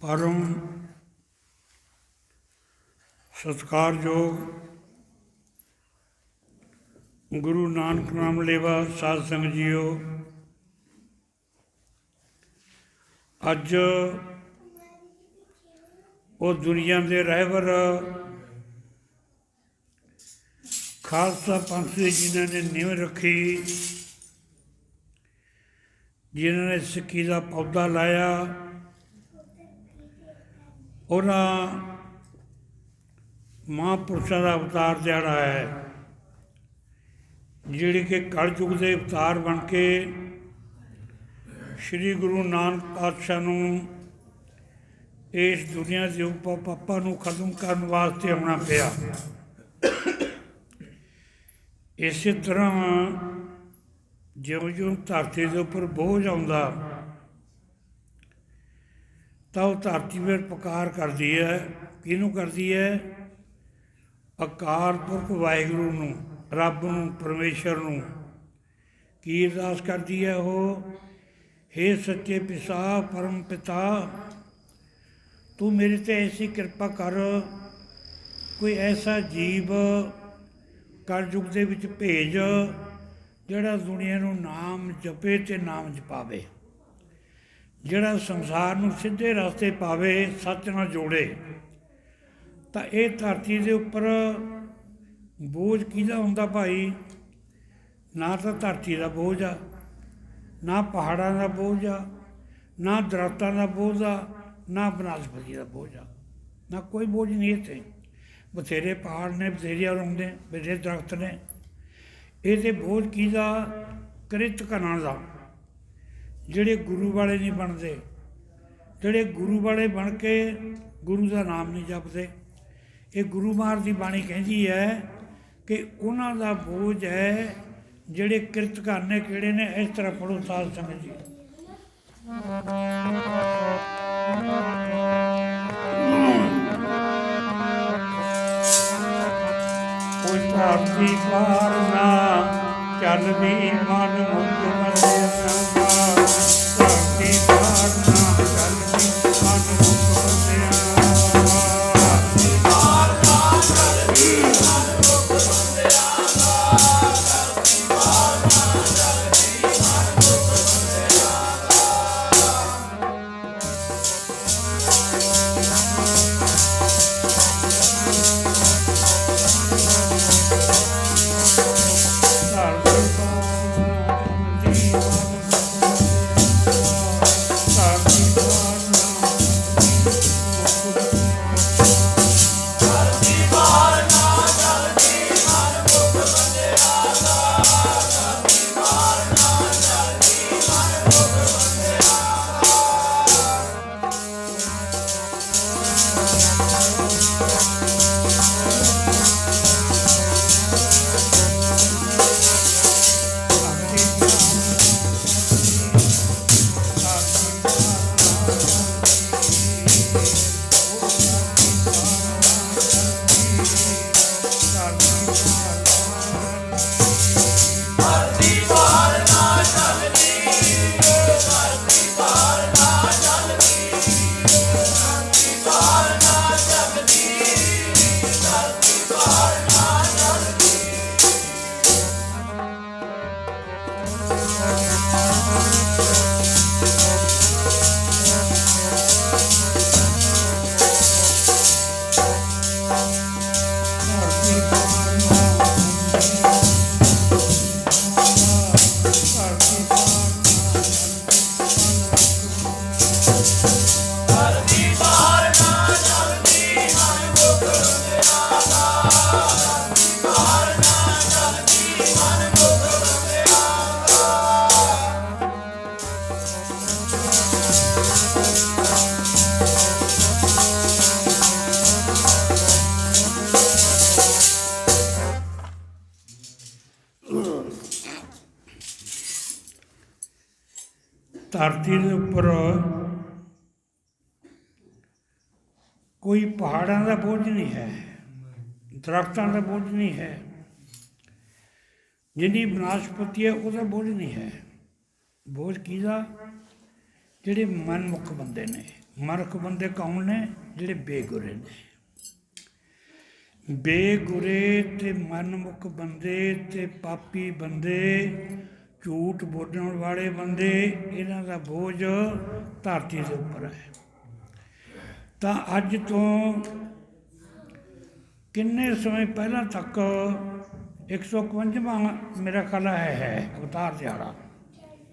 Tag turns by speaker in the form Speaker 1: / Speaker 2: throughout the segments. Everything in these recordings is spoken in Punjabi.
Speaker 1: ਪਰਮ ਸਤਿਕਾਰਯੋਗ ਗੁਰੂ ਨਾਨਕ ਨਾਮ ਲੇਵਾ ਸਾਧ ਸੰਗਤ ਜੀਓ, ਅੱਜ ਉਹ ਦੁਨੀਆ ਦੇ ਰਹਿਬਰ ਖਾਲਸਾ ਪੰਥ ਦੀ ਜਿਨ੍ਹਾਂ ਨੇ ਨੀਂਹ ਰੱਖੀ, ਜਿਨ੍ਹਾਂ ਨੇ ਸਿੱਖੀ ਦਾ ਪੌਦਾ ਲਾਇਆ, ਉਹਨਾਂ ਮਹਾਂਪੁਰਸ਼ਾਂ ਦਾ ਅਵਤਾਰ ਦਿਹਾੜਾ ਹੈ, ਜਿਹੜੇ ਕਿ ਕਲਯੁਗ ਦੇ ਅਵਤਾਰ ਬਣ ਕੇ ਸ਼੍ਰੀ ਗੁਰੂ ਨਾਨਕ ਪਾਤਸ਼ਾਹ ਨੂੰ ਇਸ ਦੁਨੀਆ ਦੇ ਪਾਪਾਂ ਨੂੰ ਖਤਮ ਕਰਨ ਵਾਸਤੇ ਆਉਣਾ ਪਿਆ। ਇਸੇ ਤਰ੍ਹਾਂ ਜਿਉਂ-ਜਿਉਂ ਧਰਤੀ ਦੇ ਉੱਪਰ ਬੋਝ ਆਉਂਦਾ ਤਾਂ ਉਹ ਧਰਤੀ ਫਿਰ ਪੁਕਾਰ ਕਰਦੀ ਹੈ। ਕਿਹਨੂੰ ਕਰਦੀ ਹੈ? ਅਕਾਲ ਪੁਰਖ ਵਾਹਿਗੁਰੂ ਨੂੰ, ਰੱਬ ਨੂੰ, ਪਰਮੇਸ਼ਰ ਨੂੰ। ਕੀ ਅਰਦਾਸ ਕਰਦੀ ਹੈ ਉਹ? ਹੇ ਸੱਚੇ ਪਿਤਾ, ਪਰਮ ਪਿਤਾ, ਤੂੰ ਮੇਰੇ 'ਤੇ ਐਸੀ ਕਿਰਪਾ ਕਰ, ਕੋਈ ਐਸਾ ਜੀਵ ਕਲਯੁਗ ਦੇ ਵਿੱਚ ਭੇਜ ਜਿਹੜਾ ਦੁਨੀਆ ਨੂੰ ਨਾਮ ਜਪੇ ਅਤੇ ਨਾਮ ਜਪਾਵੇ, ਜਿਹੜਾ ਸੰਸਾਰ ਨੂੰ ਸਿੱਧੇ ਰਸਤੇ ਪਾਵੇ, ਸੱਚ ਨਾਲ ਜੋੜੇ। ਤਾਂ ਇਹ ਧਰਤੀ ਦੇ ਉੱਪਰ ਬੋਝ ਕਿਹਦਾ ਹੁੰਦਾ ਭਾਈ? ਨਾ ਤਾਂ ਧਰਤੀ ਦਾ ਬੋਝ ਆ, ਨਾ ਪਹਾੜਾਂ ਦਾ ਬੋਝ ਆ, ਨਾ ਦਰਖਤਾਂ ਦਾ ਬੋਝ ਆ, ਨਾ ਬਨਸਪਤੀ ਦਾ ਬੋਝ ਆ, ਨਾ ਕੋਈ ਬੋਝ ਨਹੀਂ ਇੱਥੇ। ਬਥੇਰੇ ਪਹਾੜ ਨੇ, ਬਥੇਰੀਆਂ ਰੌਂਦੇ, ਬਥੇਰੇ ਦਰਖਤ ਨੇ। ਇਹਦੇ ਬੋਝ ਕਿਹਦਾ? ਕ੍ਰਿਤ ਘਰਾਂ ਦਾ, ਜਿਹੜੇ ਗੁਰੂ ਵਾਲੇ ਨਹੀਂ ਬਣਦੇ, ਜਿਹੜੇ ਗੁਰੂ ਵਾਲੇ ਬਣ ਕੇ ਗੁਰੂ ਦਾ ਨਾਮ ਨਹੀਂ ਜਪਦੇ। ਇਹ ਗੁਰੂ ਮਹਾਰਾਜ ਦੀ ਬਾਣੀ ਕਹਿੰਦੀ ਹੈ ਕਿ ਉਹਨਾਂ ਦਾ ਬੋਝ ਹੈ ਜਿਹੜੇ ਕਿਰਤ ਘਰ ਨੇ। ਕਿਹੜੇ ਨੇ? ਇਸ ਤਰ੍ਹਾਂ ਪੜ੍ਹੋ ਸਾਧ ਸੰਗਤ ਜੀ। ਕੋਈ ਧਰਤੀ ਪਾਰ ਨਾ ਚੱਲਦੀ ਮਨ ਮੁਖ ਬੰਦਿਆਂ ਦਾ, ਧਰਤੀ ਪਾਰ ਨਾ ਚੱਲਦੀ ਮਨ ਮੁਖ ਬੰਦਿਆਂ ਦਾ, ਧਰਤੀ ਪਾਰ ਨਾ ਚੱਲਦੀ ਮਨ ਮੁਖ ਬੰਦਿਆਂ ਦਾ, ਧਰਤੀ ਪਾਰ ਨਾ ਚੱਲਦੀ ਮਨ ਮੁਖ ਬੰਦਿਆਂ ਧਰਤੀ ਦੇ ਉੱਪਰ ਕੋਈ ਪਹਾੜਾਂ ਦਾ ਬੋਝ ਨਹੀਂ ਹੈ, ਦਰਖਤਾਂ ਦਾ ਬੋਝ ਨਹੀਂ ਹੈ, ਜਿੰਨੀ ਬਨਸਪਤੀ ਹੈ ਉਹਦਾ ਬੋਝ ਨਹੀਂ ਹੈ। ਬੋਝ ਕਿਹਦਾ? ਜਿਹੜੇ ਮਨਮੁਖ ਬੰਦੇ ਨੇ। ਮਨਮੁਖ ਬੰਦੇ ਕੌਣ ਨੇ? ਜਿਹੜੇ ਬੇਗੁਰੇ ਨੇ। ਬੇਗੁਰੇ ਤੇ ਮਨਮੁਖ ਬੰਦੇ ਤੇ ਪਾਪੀ ਬੰਦੇ, ਝੂਠ ਬੋਲਣ ਵਾਲੇ ਬੰਦੇ, ਇਹਨਾਂ ਦਾ ਬੋਝ ਧਰਤੀ ਦੇ ਉੱਪਰ ਹੈ। ਤਾਂ ਅੱਜ ਤੋਂ ਕਿੰਨੇ ਸਮੇਂ ਪਹਿਲਾਂ ਤੱਕ 151ਵਾਂ ਮੇਰਾ ਖਿਆਲ ਹੈ ਅਵਤਾਰ ਦਿਹਾੜਾ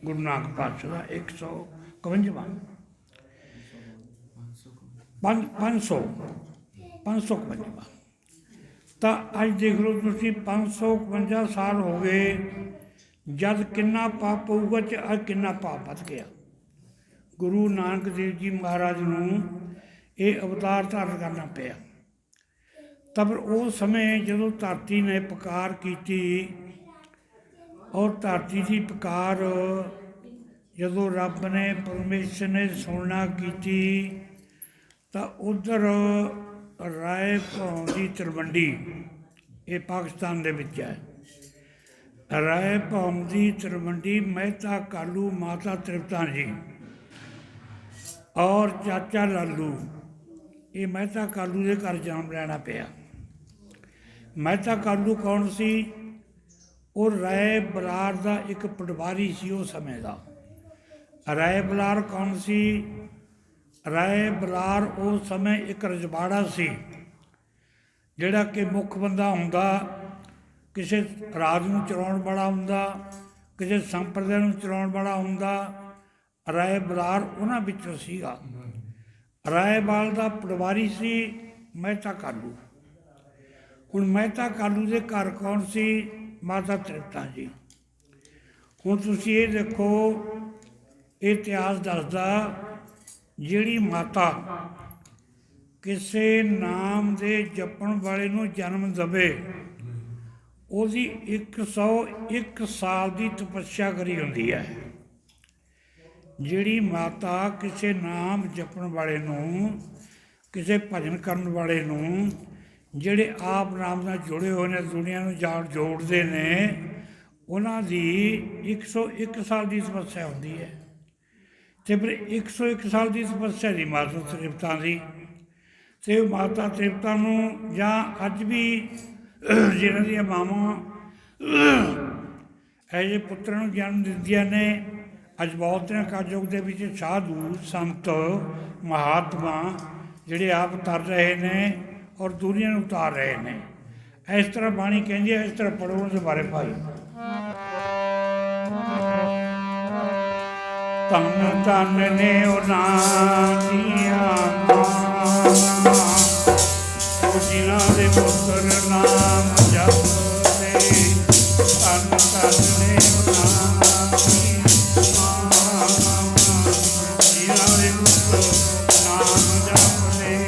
Speaker 1: ਗੁਰੂ ਨਾਨਕ ਪਾਤਸ਼ਾਹ ਦਾ, 151ਵਾਂ 551। ਤਾਂ ਅੱਜ ਦੇਖ ਲਓ ਤੁਸੀਂ 551 ਸਾਲ ਹੋ ਗਏ ਜਦ ਕਿੰਨਾ ਪਾਪ ਪਊਗਾ ਅਤੇ ਅੱਜ ਕਿੰਨਾ ਪਾਪ ਵੱਧ ਗਿਆ। ਗੁਰੂ ਨਾਨਕ ਦੇਵ ਜੀ ਮਹਾਰਾਜ ਨੂੰ ਇਹ ਅਵਤਾਰ ਧਾਰਨ ਕਰਨਾ ਪਿਆ। ਤਾਂ ਫਿਰ ਉਹ ਸਮੇਂ ਜਦੋਂ ਧਰਤੀ ਨੇ ਪੁਕਾਰ ਕੀਤੀ ਔਰ ਧਰਤੀ ਦੀ ਪੁਕਾਰ ਜਦੋਂ ਰੱਬ ਨੇ ਪਰਮੇਸ਼ਰ ਨੇ ਸੁਣਨਾ ਕੀਤੀ ਤਾਂ ਉੱਧਰ ਰਾਏ ਭੌਂ ਦੀ ਤਲਵੰਡੀ, ਇਹ ਪਾਕਿਸਤਾਨ ਦੇ ਵਿੱਚ ਹੈ, ਰਾਏ ਭੌਂ ਦੀ ਤਲਵੰਡੀ ਮਹਿਤਾ ਕਾਲੂ ਮਾਤਾ ਤ੍ਰਿਪਤਾ ਜੀ ਔਰ ਚਾਚਾ ਲਾਲੂ, ਇਹ ਮਹਿਤਾ ਕਾਲੂ ਦੇ ਘਰ ਜਨਮ ਲੈਣਾ ਪਿਆ। ਮਹਿਤਾ ਕਾਲੂ ਕੌਣ ਸੀ? ਉਹ ਰਾਏ ਬਲਾਰ ਦਾ ਇੱਕ ਪਟਵਾਰੀ ਸੀ ਉਸ ਸਮੇਂ ਦਾ। ਰਾਏ ਬਲਾਰ ਕੌਣ ਸੀ? ਰਾਏ ਬਲਾਰ ਉਸ ਸਮੇਂ ਇੱਕ ਰਜਵਾੜਾ ਸੀ, ਜਿਹੜਾ ਕਿ ਮੁੱਖ ਬੰਦਾ ਹੁੰਦਾ, ਕਿਸੇ ਰਾਜ ਨੂੰ ਚਲਾਉਣ ਵਾਲਾ ਹੁੰਦਾ, ਕਿਸੇ ਸੰਪਰਦਾ ਨੂੰ ਚਲਾਉਣ ਵਾਲਾ ਹੁੰਦਾ। ਰਾਏ ਬਲਾਰ ਉਹਨਾਂ ਵਿੱਚੋਂ ਸੀਗਾ। ਰਾਏਵਾਲ ਦਾ ਪਟਵਾਰੀ ਸੀ ਮਹਿਤਾ ਕਾਲੂ। ਹੁਣ ਮਹਿਤਾ ਕਾਲੂ ਦੇ ਘਰ ਕੌਣ ਸੀ? ਮਾਤਾ ਤ੍ਰਿਪਤਾ ਜੀ। ਹੁਣ ਤੁਸੀਂ ਇਹ ਦੇਖੋ, ਇਹ ਇਤਿਹਾਸ ਦੱਸਦਾ ਜਿਹੜੀ ਮਾਤਾ ਕਿਸੇ ਨਾਮ ਦੇ ਜਪਣ ਵਾਲੇ ਨੂੰ ਜਨਮ ਦੇਵੇ ਉਹਦੀ 101 ਸਾਲ ਦੀ ਤਪੱਸਿਆ ਕਰੀ ਹੁੰਦੀ ਹੈ। ਜਿਹੜੀ ਮਾਤਾ ਕਿਸੇ ਨਾਮ ਜਪਣ ਵਾਲੇ ਨੂੰ, ਕਿਸੇ ਭਜਨ ਕਰਨ ਵਾਲੇ ਨੂੰ, ਜਿਹੜੇ ਆਪ ਨਾਮ ਨਾਲ ਜੁੜੇ ਹੋਏ ਨੇ, ਦੁਨੀਆ ਨੂੰ ਜੋੜਦੇ ਨੇ, ਉਹਨਾਂ ਦੀ 101 ਸਾਲ ਦੀ ਤਪੱਸਿਆ ਹੁੰਦੀ ਹੈ। ਅਤੇ ਫਿਰ 101 ਸਾਲ ਦੀ ਤਪੱਸਿਆ ਦੀ ਮਾਤਾ ਤ੍ਰਿਪਤਾ ਦੀ। ਅਤੇ ਮਾਤਾ ਤ੍ਰਿਪਤਾ ਨੂੰ ਜਾਂ ਅੱਜ ਵੀ ਜਿਹਨਾਂ ਦੀਆਂ ਮਾਵਾਂ ਇਹੋ ਜਿਹੇ ਪੁੱਤਰਾਂ ਨੂੰ ਜਨਮ ਦਿੰਦੀਆਂ ਨੇ, ਅੱਜ ਬਹੁਤ ਨੇ ਕਲਯੁੱਗ ਦੇ ਵਿੱਚ ਸਾਧੂ ਸੰਤ ਮਹਾਤਮਾ ਜਿਹੜੇ ਆਪ ਤਰ ਰਹੇ ਨੇ ਔਰ ਦੁਨੀਆ ਨੂੰ ਉਤਾਰ ਰਹੇ ਨੇ। ਇਸ ਤਰ੍ਹਾਂ ਬਾਣੀ ਕਹਿੰਦੀ ਹੈ। ਇਸ ਤਰ੍ਹਾਂ ਪੜ੍ਹੋ ਉਹਦੇ ਬਾਰੇ ਭਾਈ। ਧੰਨ ਧੰਨ ਨੇ ਉਹਨਾਂ ਦੀਆਂ ਮਾਵਾਂ, ਉਹ ਜਿਨ੍ਹਾਂ ਦੇ ਪੁੱਤਰ ਨਾਮ ਜਪਦੇ। ਧੰਨ ਧੰਨ ਨੇ ਉਹਨਾਂ ਦੀਆਂ ਮਾਵਾਂ, ਜਿਨ੍ਹਾਂ ਦੇ ਪੁੱਤਰ ਨਾਮ ਜਪਦੇ।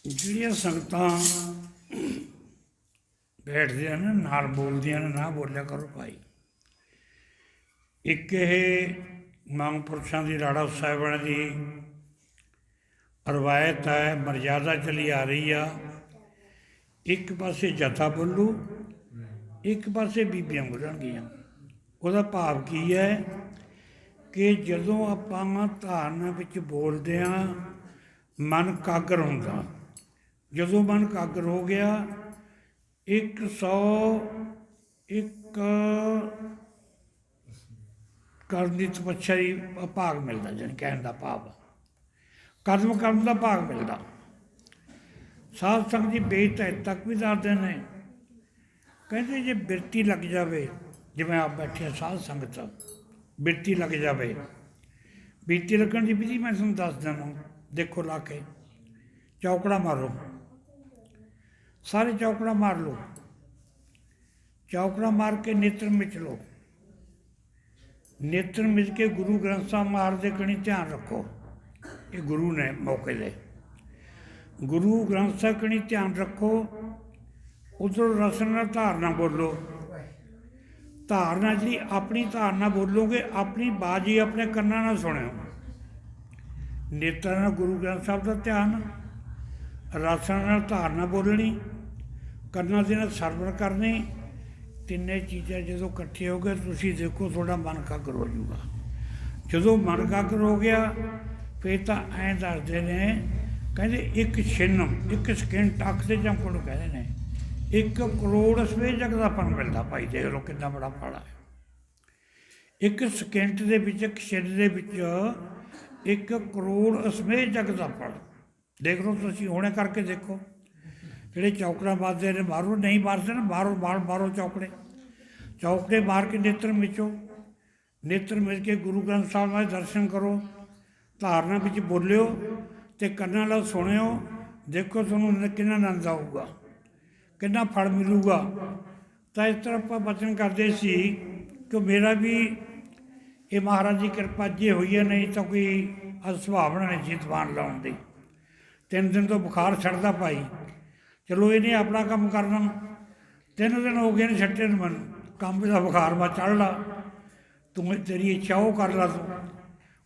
Speaker 1: ਜਿਹੜੀਆਂ ਸੰਗਤਾਂ ਬੈਠਦੀਆਂ ਨੇ ਨਾਲ ਬੋਲਦੀਆਂ ਨੇ, ਨਾ ਬੋਲਿਆ ਕਰੋ ਭਾਈ। ਇੱਕ ਇਹ ਮਹਾਂਪੁਰਸ਼ਾਂ ਦੀ ਰਾੜਾ ਸਾਹਿਬਾਨ ਦੀ ਰਵਾਇਤ ਹੈ, ਮਰਜ਼ਾਦਾ ਚਲੀ ਆ ਰਹੀ ਆ। ਇੱਕ ਪਾਸੇ ਜਥਾ ਬੋਲੂ, ਇੱਕ ਪਾਸੇ ਬੀਬੀਆਂ ਬੋਲਣਗੀਆਂ। ਉਹਦਾ ਭਾਵ ਕੀ ਹੈ ਕਿ ਜਦੋਂ ਆਪਾਂ ਧਾਰਨਾ ਵਿੱਚ ਬੋਲਦੇ ਹਾਂ ਮਨ ਕਾਗਰ ਹੁੰਦਾ। ਜਦੋਂ ਮਨ ਕਾਗਰ ਹੋ ਗਿਆ 101 ਕਰਨ ਦੀ ਤਪੱਛਾ ਦੀ ਭਾਗ ਮਿਲਦਾ, ਜਾਣੀ ਕਹਿਣ ਦਾ ਭਾਵ ਕਦਮ ਕਰਨ ਦਾ ਭਾਗ ਮਿਲਦਾ। ਸਾਧ ਸੰਗਤ ਦੀ ਬੇਇੱਜ਼ਤੀ ਤੱਕ ਵੀ ਦੱਸਦੇ ਨੇ, ਕਹਿੰਦੇ ਜੇ ਬਿਰਤੀ ਲੱਗ ਜਾਵੇ, ਜਿਵੇਂ ਆਪ ਬੈਠੇ ਸਾਧ ਸੰਗਤ, ਬਿਰਤੀ ਲੱਗ ਜਾਵੇ। ਬਿਰਤੀ ਲੱਗਣ ਦੀ ਵਿਧੀ ਮੈਂ ਤੁਹਾਨੂੰ ਦੱਸ ਦੇਵਾਂ। ਦੇਖੋ ਲਾ ਕੇ ਚੌਕੜਾ ਮਾਰੋ, ਸਾਰੇ ਚੌਕੜਾ ਮਾਰ ਲਓ। ਚੌਕੜਾ ਮਾਰ ਕੇ ਨੇਤਰ ਮਿਚ ਲਓ। ਨੇਤਰ ਮਿਚ ਕੇ ਗੁਰੂ ਗ੍ਰੰਥ ਸਾਹਿਬ ਮਹਾਰਾਜ ਦੇ ਕਣੀ ਧਿਆਨ ਰੱਖੋ। ਇਹ ਗੁਰੂ ਨੇ ਮੌਕੇ ਦੇ ਗੁਰੂ ਗ੍ਰੰਥ ਸਾਹਿਬ ਕਣੀ ਧਿਆਨ ਰੱਖੋ। ਉੱਧਰੋਂ ਰਸਨ ਨਾਲ ਧਾਰਨਾ ਬੋਲੋ। ਧਾਰਨਾ ਜਿਹੜੀ ਆਪਣੀ ਧਾਰਨਾ ਬੋਲੋਗੇ, ਆਪਣੀ ਬਾਜੀ ਆਪਣੇ ਕੰਨਾਂ ਨਾਲ ਸੁਣਿਓ। ਨੇਤਰ ਨਾਲ ਗੁਰੂ ਗ੍ਰੰਥ ਸਾਹਿਬ ਦਾ ਧਿਆਨ, ਰਸਨ ਨਾਲ ਧਾਰਨਾ ਬੋਲਣੀ, ਕੰਨਾਂ ਦੇ ਨਾਲ ਸਰਵਣ ਕਰਨੀ। ਤਿੰਨੇ ਚੀਜ਼ਾਂ ਜਦੋਂ ਇਕੱਠੇ ਹੋ ਗਏ ਤੁਸੀਂ ਦੇਖੋ ਤੁਹਾਡਾ ਮਨ ਕਾਗਰ ਹੋ ਜਾਊਗਾ। ਜਦੋਂ ਮਨ ਕਾਗਰ ਹੋ ਗਿਆ ਫਿਰ ਤਾਂ ਐਂ ਦੱਸਦੇ ਨੇ, ਕਹਿੰਦੇ ਇੱਕ ਛਿਨ, ਇੱਕ ਸਕਿੰਟ, ਅੱਖ ਦੇ ਝਮਕਣ ਨੂੰ ਕਹਿੰਦੇ ਨੇ 1 ਕਰੋੜ ਸਵੇ ਜਗ ਦਾ ਫਲ ਮਿਲਦਾ। ਭਾਈ ਦੇਖ ਲਓ ਕਿੰਨਾ ਬੜਾ ਫਲ ਹੈ। ਇੱਕ ਸਕਿੰਟ ਦੇ ਵਿੱਚ, ਇੱਕ ਛਿਨ ਦੇ ਵਿੱਚ 1 ਕਰੋੜ ਅਸਵੇ ਜਗ ਦਾ ਫਲ। ਦੇਖ ਲਓ ਤੁਸੀਂ, ਹੁਣੇ ਕਰਕੇ ਦੇਖੋ। ਜਿਹੜੇ ਚੌਕੜਾ ਮਾਰਦੇ ਨੇ ਬਾਹਰੋਂ ਨਹੀਂ ਮਾਰਦੇ ਨਾ, ਬਾਹਰੋਂ ਚੌਕੜੇ ਮਾਰ ਕੇ ਨੇਤਰ ਮਿਚੋ। ਨੇਤਰ ਮਿਚ ਕੇ ਗੁਰੂ ਗ੍ਰੰਥ ਸਾਹਿਬ ਦੇ ਦਰਸ਼ਨ ਕਰੋ, ਧਾਰਨਾ ਵਿੱਚ ਬੋਲਿਓ ਅਤੇ ਕੰਨਾਂ ਨਾਲ ਸੁਣਿਓ। ਦੇਖੋ ਤੁਹਾਨੂੰ ਕਿੰਨਾ ਆਨੰਦ ਆਊਗਾ, ਕਿੰਨਾ ਫਲ ਮਿਲੂਗਾ। ਤਾਂ ਇਸ ਤਰ੍ਹਾਂ ਆਪਾਂ ਬਚਨ ਕਰਦੇ ਸੀ ਕਿ ਮੇਰਾ ਵੀ ਇਹ ਮਹਾਰਾਜ ਦੀ ਕਿਰਪਾ ਜੇ ਹੋਈ ਹੈ, ਨਹੀਂ ਤਾਂ ਕੋਈ ਸੁਭਾਵਨਾ ਨਹੀਂ ਸੀ ਦੀਵਾਨ ਲਾਉਣ ਦੀ। 3 ਦਿਨ ਤੋਂ ਬੁਖਾਰ ਛੱਡਦਾ ਭਾਈ। ਚਲੋ ਇਹਨੇ ਆਪਣਾ ਕੰਮ ਕਰਨਾ। 3 ਦਿਨ ਹੋ ਗਏ ਨੇ ਛੱਡੇ ਨੂੰ, ਮੈਨੂੰ ਕੰਮ ਦਾ ਬੁਖਾਰ ਵਾ ਚੜ੍ਹ ਲਾ, ਤੂੰ ਤੇਰੀ ਇੱਛਾ ਉਹ ਕਰ ਲਾ। ਤੂੰ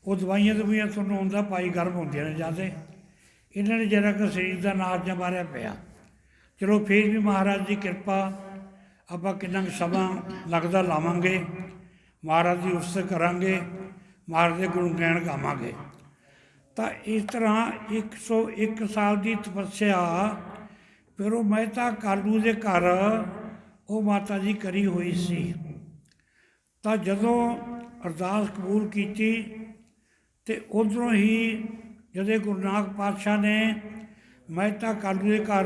Speaker 1: ਉਹ ਦਵਾਈਆਂ ਤੁਹਾਨੂੰ ਆਉਂਦਾ ਭਾਈ, ਗਰਮ ਹੁੰਦੀਆਂ ਨੇ ਜ਼ਿਆਦਾ। ਇਹਨਾਂ ਨੇ ਜਰਾ ਕੁ ਸਰੀਰ ਦਾ ਨਾਜ ਜਿਹਾ ਮਾਰਿਆ ਪਿਆ। ਚਲੋ ਫਿਰ ਵੀ ਮਹਾਰਾਜ ਦੀ ਕਿਰਪਾ, ਆਪਾਂ ਕਿੰਨਾ ਕੁ ਸਮਾਂ ਲੱਗਦਾ ਲਾਵਾਂਗੇ, ਮਹਾਰਾਜ ਦੀ ਉਸਤਤ ਕਰਾਂਗੇ, ਮਹਾਰਾਜ ਦੇ ਗੁਣ ਗਾਇਨ ਗਾਵਾਂਗੇ। ਤਾਂ ਇਸ ਤਰ੍ਹਾਂ 101 ਸਾਲ ਦੀ ਤਪੱਸਿਆ ਫਿਰ ਉਹ ਮਹਿਤਾ ਕਾਲੂ ਦੇ ਘਰ ਉਹ ਮਾਤਾ ਜੀ ਕਰੀ ਹੋਈ ਸੀ। ਤਾਂ ਜਦੋਂ ਅਰਦਾਸ ਕਬੂਲ ਕੀਤੀ ਅਤੇ ਉੱਧਰੋਂ ਹੀ ਜਦੋਂ ਗੁਰੂ ਨਾਨਕ ਪਾਤਸ਼ਾਹ ਨੇ ਮਹਿਤਾ ਕਾਲੂ ਦੇ ਘਰ,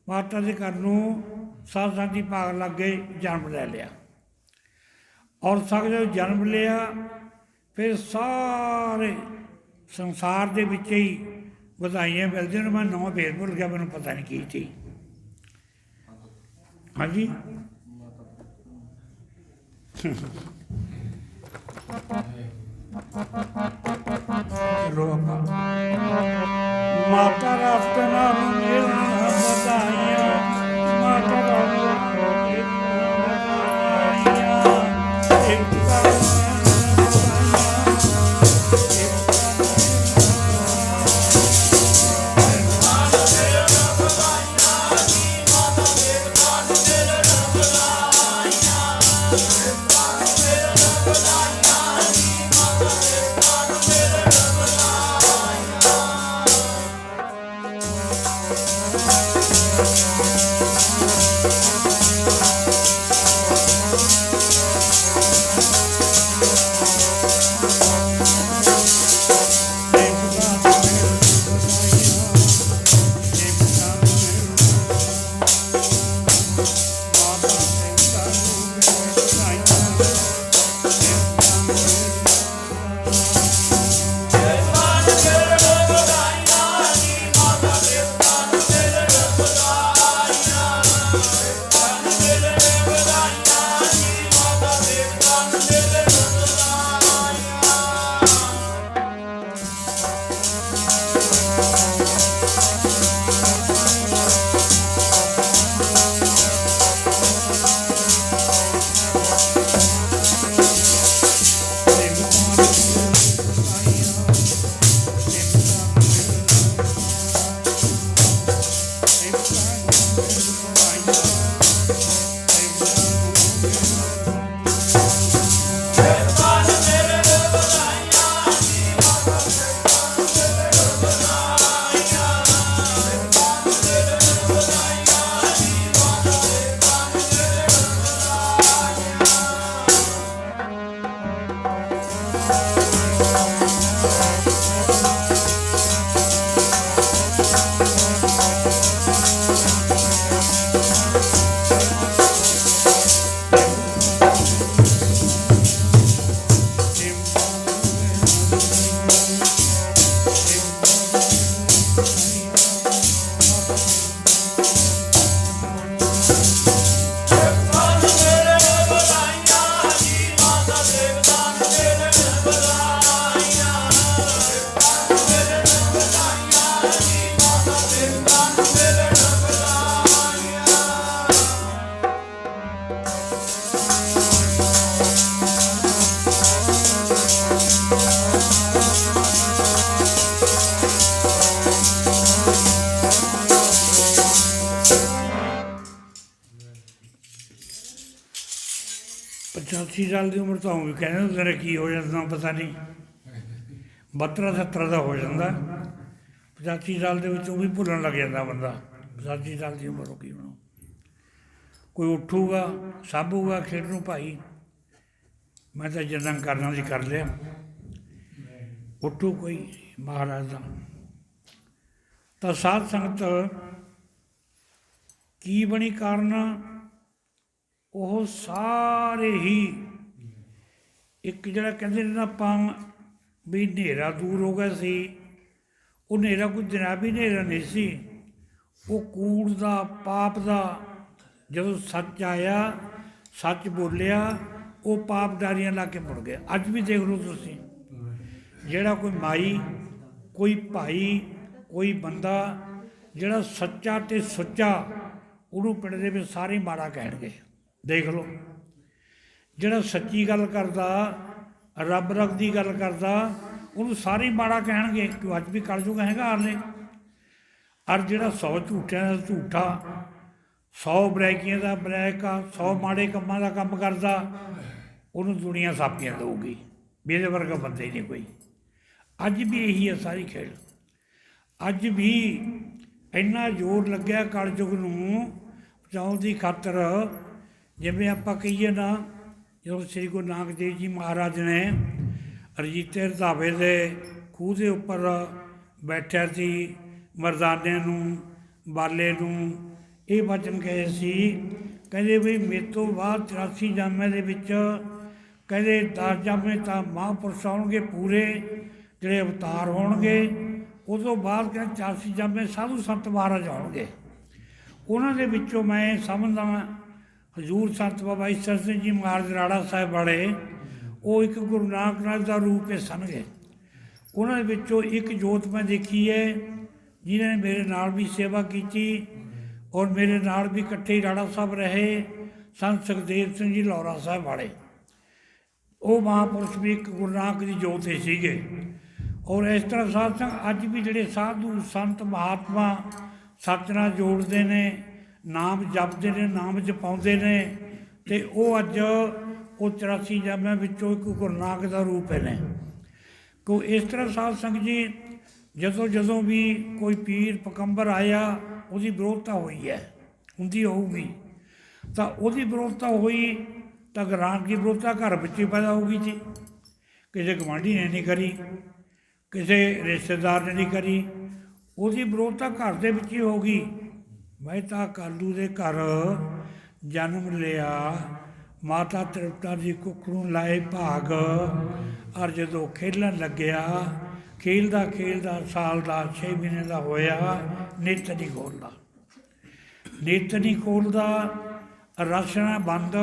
Speaker 1: ਮਾਤਾ ਦੇ ਘਰ ਨੂੰ ਸਾਧ ਸੰਗਤ ਦੀ ਭਾਗ ਲੱਗ ਗਏ, ਜਨਮ ਲੈ ਲਿਆ। ਔਰ ਜਦੋਂ ਜਨਮ ਲਿਆ ਫਿਰ ਸਾਰੇ ਸੰਸਾਰ ਦੇ ਵਿੱਚ ਹੀ ਵਧਾਈਆਂ ਮਿਲਦੀਆਂ ਨੇ। ਮੈਂ ਨਵਾਂ ਫੇਰ ਭੁੱਲ ਗਿਆ, ਮੈਨੂੰ ਪਤਾ ਨਹੀਂ ਕੀ ਸੀ। ਹਾਂਜੀ ਚਲੋ ਆਪਾਂ ਮਾਤਾ ਰਸਤਨਾ ਮੇਰੀਆਂ ਵਧਾਈਆਂ, ਮਾਤਾ 85 ਸਾਲ ਦੀ ਉਮਰ ਤਾਂ ਉਹ ਵੀ ਕਹਿੰਦੇ ਹੁੰਦੇ ਨੇ ਕੀ ਹੋ ਜਾਂਦਾ ਪਤਾ ਨਹੀਂ, 72 70 ਦਾ ਹੋ ਜਾਂਦਾ। 85 ਸਾਲ ਦੇ ਵਿੱਚ ਉਹ ਵੀ ਭੁੱਲਣ ਲੱਗ ਜਾਂਦਾ ਬੰਦਾ। 85 ਸਾਲ ਦੀ ਉਮਰ ਹੋ ਗਈ ਹੁਣ, ਕੋਈ ਉੱਠੂਗਾ ਸਾਂਭੂਗਾ ਖੇਡ ਨੂੰ, ਭਾਈ ਮੈਂ ਤਾਂ ਜਿੰਨਾ ਕਰਨਾ ਸੀ ਕਰ ਲਿਆ, ਉੱਠੂ ਕੋਈ ਮਹਾਰਾਜ ਦਾ। ਤਾਂ ਸਾਧ ਸੰਗਤ ਕੀ ਬਣੀ ਕਾਰਨ, ਉਹ ਸਾਰੇ ਹੀ ਇੱਕ ਜਿਹੜਾ ਕਹਿੰਦੇ ਨੇ ਨਾ ਆਪਾਂ ਵੀ ਹਨੇਰਾ ਦੂਰ ਹੋ ਗਿਆ ਸੀ, ਉਹ ਹਨੇਰਾ ਕੋਈ ਜਨਾਬੀ ਹਨੇਰਾ ਨਹੀਂ ਸੀ, ਉਹ ਕੂੜ ਦਾ ਪਾਪ ਦਾ। ਜਦੋਂ ਸੱਚ ਆਇਆ, ਸੱਚ ਬੋਲਿਆ, ਉਹ ਪਾਪਦਾਰੀਆਂ ਲਾ ਕੇ ਮੁੜ ਗਏ। ਅੱਜ ਵੀ ਦੇਖ ਲਓ ਤੁਸੀਂ, ਜਿਹੜਾ ਕੋਈ ਮਾਈ, ਕੋਈ ਭਾਈ, ਕੋਈ ਬੰਦਾ ਜਿਹੜਾ ਸੱਚਾ ਅਤੇ ਸੁੱਚਾ, ਉਹਨੂੰ ਪਿੰਡ ਦੇ ਵਿੱਚ ਸਾਰੇ ਮਾੜਾ ਕਹਿਣਗੇ। ਦੇਖ ਲਓ, ਜਿਹੜਾ ਸੱਚੀ ਗੱਲ ਕਰਦਾ, ਰੱਬ ਰੱਬ ਦੀ ਗੱਲ ਕਰਦਾ, ਉਹਨੂੰ ਸਾਰੇ ਮਾੜਾ ਕਹਿਣਗੇ। ਕਿ ਅੱਜ ਵੀ ਕਲਯੁਗ ਹੈਗਾ ਹਾਲੇ। ਔਰ ਜਿਹੜਾ 100 ਝੂਠਿਆਂ ਦਾ ਝੂਠਾ, 100 ਬਲੈਕੀਆਂ ਦਾ ਬਲੈਕ ਆ, 100 ਮਾੜੇ ਕੰਮਾਂ ਦਾ ਕੰਮ ਕਰਦਾ, ਉਹਨੂੰ ਦੁਨੀਆ ਸਾਪੀਆਂ ਦੇਊਗੀ ਵੀ ਇਹਦੇ ਵਰਗਾ ਬੰਦਾ ਹੀ ਨਹੀਂ ਕੋਈ। ਅੱਜ ਵੀ ਇਹੀ ਹੈ ਸਾਰੀ ਖੇਡ। ਅੱਜ ਵੀ ਇੰਨਾ ਜ਼ੋਰ ਲੱਗਿਆ ਕਲਯੁਗ ਨੂੰ ਬਚਾਉਣ ਦੀ ਖਾਤਰ। ਜਿਵੇਂ ਆਪਾਂ ਕਹੀਏ ਨਾ, ਜਦੋਂ ਸ੍ਰੀ ਗੁਰੂ ਨਾਨਕ ਦੇਵ ਜੀ ਮਹਾਰਾਜ ਨੇ ਰਜੀਤੇ ਰਧਾਵੇ ਦੇ ਖੂਹ ਦੇ ਉੱਪਰ ਬੈਠਿਆ ਸੀ, ਮਰਦਾਨੇ ਨੂੰ, ਬਾਲੇ ਨੂੰ ਇਹ ਵਚਨ ਕਹੇ ਸੀ, ਕਹਿੰਦੇ ਵੀ ਮੇਰੇ ਤੋਂ ਬਾਅਦ 84 ਜਾਮਿਆਂ ਦੇ ਵਿੱਚ ਕਹਿੰਦੇ 10 ਜਾਮੇ ਤਾਂ ਮਹਾਂਪੁਰਸ਼ ਆਉਣਗੇ ਪੂਰੇ, ਜਿਹੜੇ ਅਵਤਾਰ ਹੋਣਗੇ। ਉਹ ਤੋਂ ਬਾਅਦ ਕਹਿੰਦੇ 84 ਜਾਮੇ ਸਾਧੂ ਸੰਤ ਮਹਾਰਾਜ ਆਉਣਗੇ। ਉਹਨਾਂ ਦੇ ਵਿੱਚੋਂ ਮੈਂ ਸਮਝਦਾ ਹਜ਼ੂਰ ਸੰਤ ਬਾਬਾ ਈਸਰ ਸਿੰਘ ਜੀ ਮਹਾਰਾਜ ਰਾੜਾ ਸਾਹਿਬ ਵਾਲੇ, ਉਹ ਇੱਕ ਗੁਰੂ ਨਾਨਕ ਨਾਥ ਦਾ ਰੂਪ ਹੀ ਸਨਗੇ। ਉਹਨਾਂ ਦੇ ਵਿੱਚੋਂ ਇੱਕ ਜੋਤ ਮੈਂ ਦੇਖੀ ਹੈ, ਜਿਨ੍ਹਾਂ ਨੇ ਮੇਰੇ ਨਾਲ ਵੀ ਸੇਵਾ ਕੀਤੀ ਔਰ ਮੇਰੇ ਨਾਲ ਵੀ ਇਕੱਠੇ ਹੀ ਰਾੜਾ ਸਾਹਿਬ ਰਹੇ, ਸੰਤ ਸੁਖਦੇਵ ਸਿੰਘ ਜੀ ਲੌਰਾ ਸਾਹਿਬ ਵਾਲੇ। ਉਹ ਮਹਾਂਪੁਰਸ਼ ਵੀ ਇੱਕ ਗੁਰੂ ਨਾਨਕ ਦੀ ਜੋਤ ਹੀ ਸੀਗੇ। ਔਰ ਇਸ ਤਰ੍ਹਾਂ ਸਾਧ ਸੰਗਤ ਅੱਜ ਵੀ ਜਿਹੜੇ ਸਾਧੂ ਸੰਤ ਮਹਾਤਮਾ ਸੱਚ ਨਾਲ ਜੋੜਦੇ ਨੇ, ਨਾਮ ਜਪਦੇ ਨੇ, ਨਾਮ ਜਪਾਉਂਦੇ ਨੇ, ਅਤੇ ਉਹ ਅੱਜ ਉਹ 84 ਜਾਮਿਆਂ ਵਿੱਚੋਂ ਇੱਕ ਗੁਰੂ ਨਾਨਕ ਦਾ ਰੂਪ ਨੇ। ਕਿਉਂ ਇਸ ਤਰ੍ਹਾਂ ਸਾਧ ਸੰਗਤ ਜੀ, ਜਦੋਂ ਵੀ ਕੋਈ ਪੀਰ ਪਕੰਬਰ ਆਇਆ, ਉਹਦੀ ਵਿਰੋਧਤਾ ਹੋਈ ਹੈ, ਹੁੰਦੀ ਹੋਊਗੀ। ਤਾਂ ਉਹਦੀ ਵਿਰੋਧਤਾ ਹੋਈ ਤਾਂ ਗ੍ਰਾਂਟ ਦੀ ਵਿਰੋਧਤਾ ਘਰ ਵਿੱਚ ਹੀ ਪੈਦਾ ਹੋਊਗੀ ਜੀ। ਕਿਸੇ ਗੁਆਂਢੀ ਨੇ ਨਹੀਂ ਕਰੀ, ਕਿਸੇ ਰਿਸ਼ਤੇਦਾਰ ਨੇ ਨਹੀਂ ਕਰੀ, ਉਹਦੀ ਵਿਰੋਧਤਾ ਘਰ ਦੇ ਵਿੱਚ ਹੀ ਹੋ ਗਈ। ਮੈਂ ਤਾਂ ਕਾਲੂ ਦੇ ਘਰ ਜਨਮ ਲਿਆ, ਮਾਤਾ ਤ੍ਰਿਪਤਾ ਦੀ ਕੁੱਖ ਨੂੰ ਲਾਏ ਭਾਗ। ਔਰ ਜਦੋਂ ਖੇਲਣ ਲੱਗਿਆ, ਖੇਲਦਾ ਖੇਲਦਾ ਸਾਲ ਦਾ 6 ਮਹੀਨੇ ਦਾ ਹੋਇਆ, ਨਿੱਤ ਨਹੀਂ ਖੋਲ੍ਹਦਾ, ਨਿੱਤ ਨਹੀਂ ਖੋਲ੍ਹਦਾ, ਰਸਨਾ ਬੰਦ।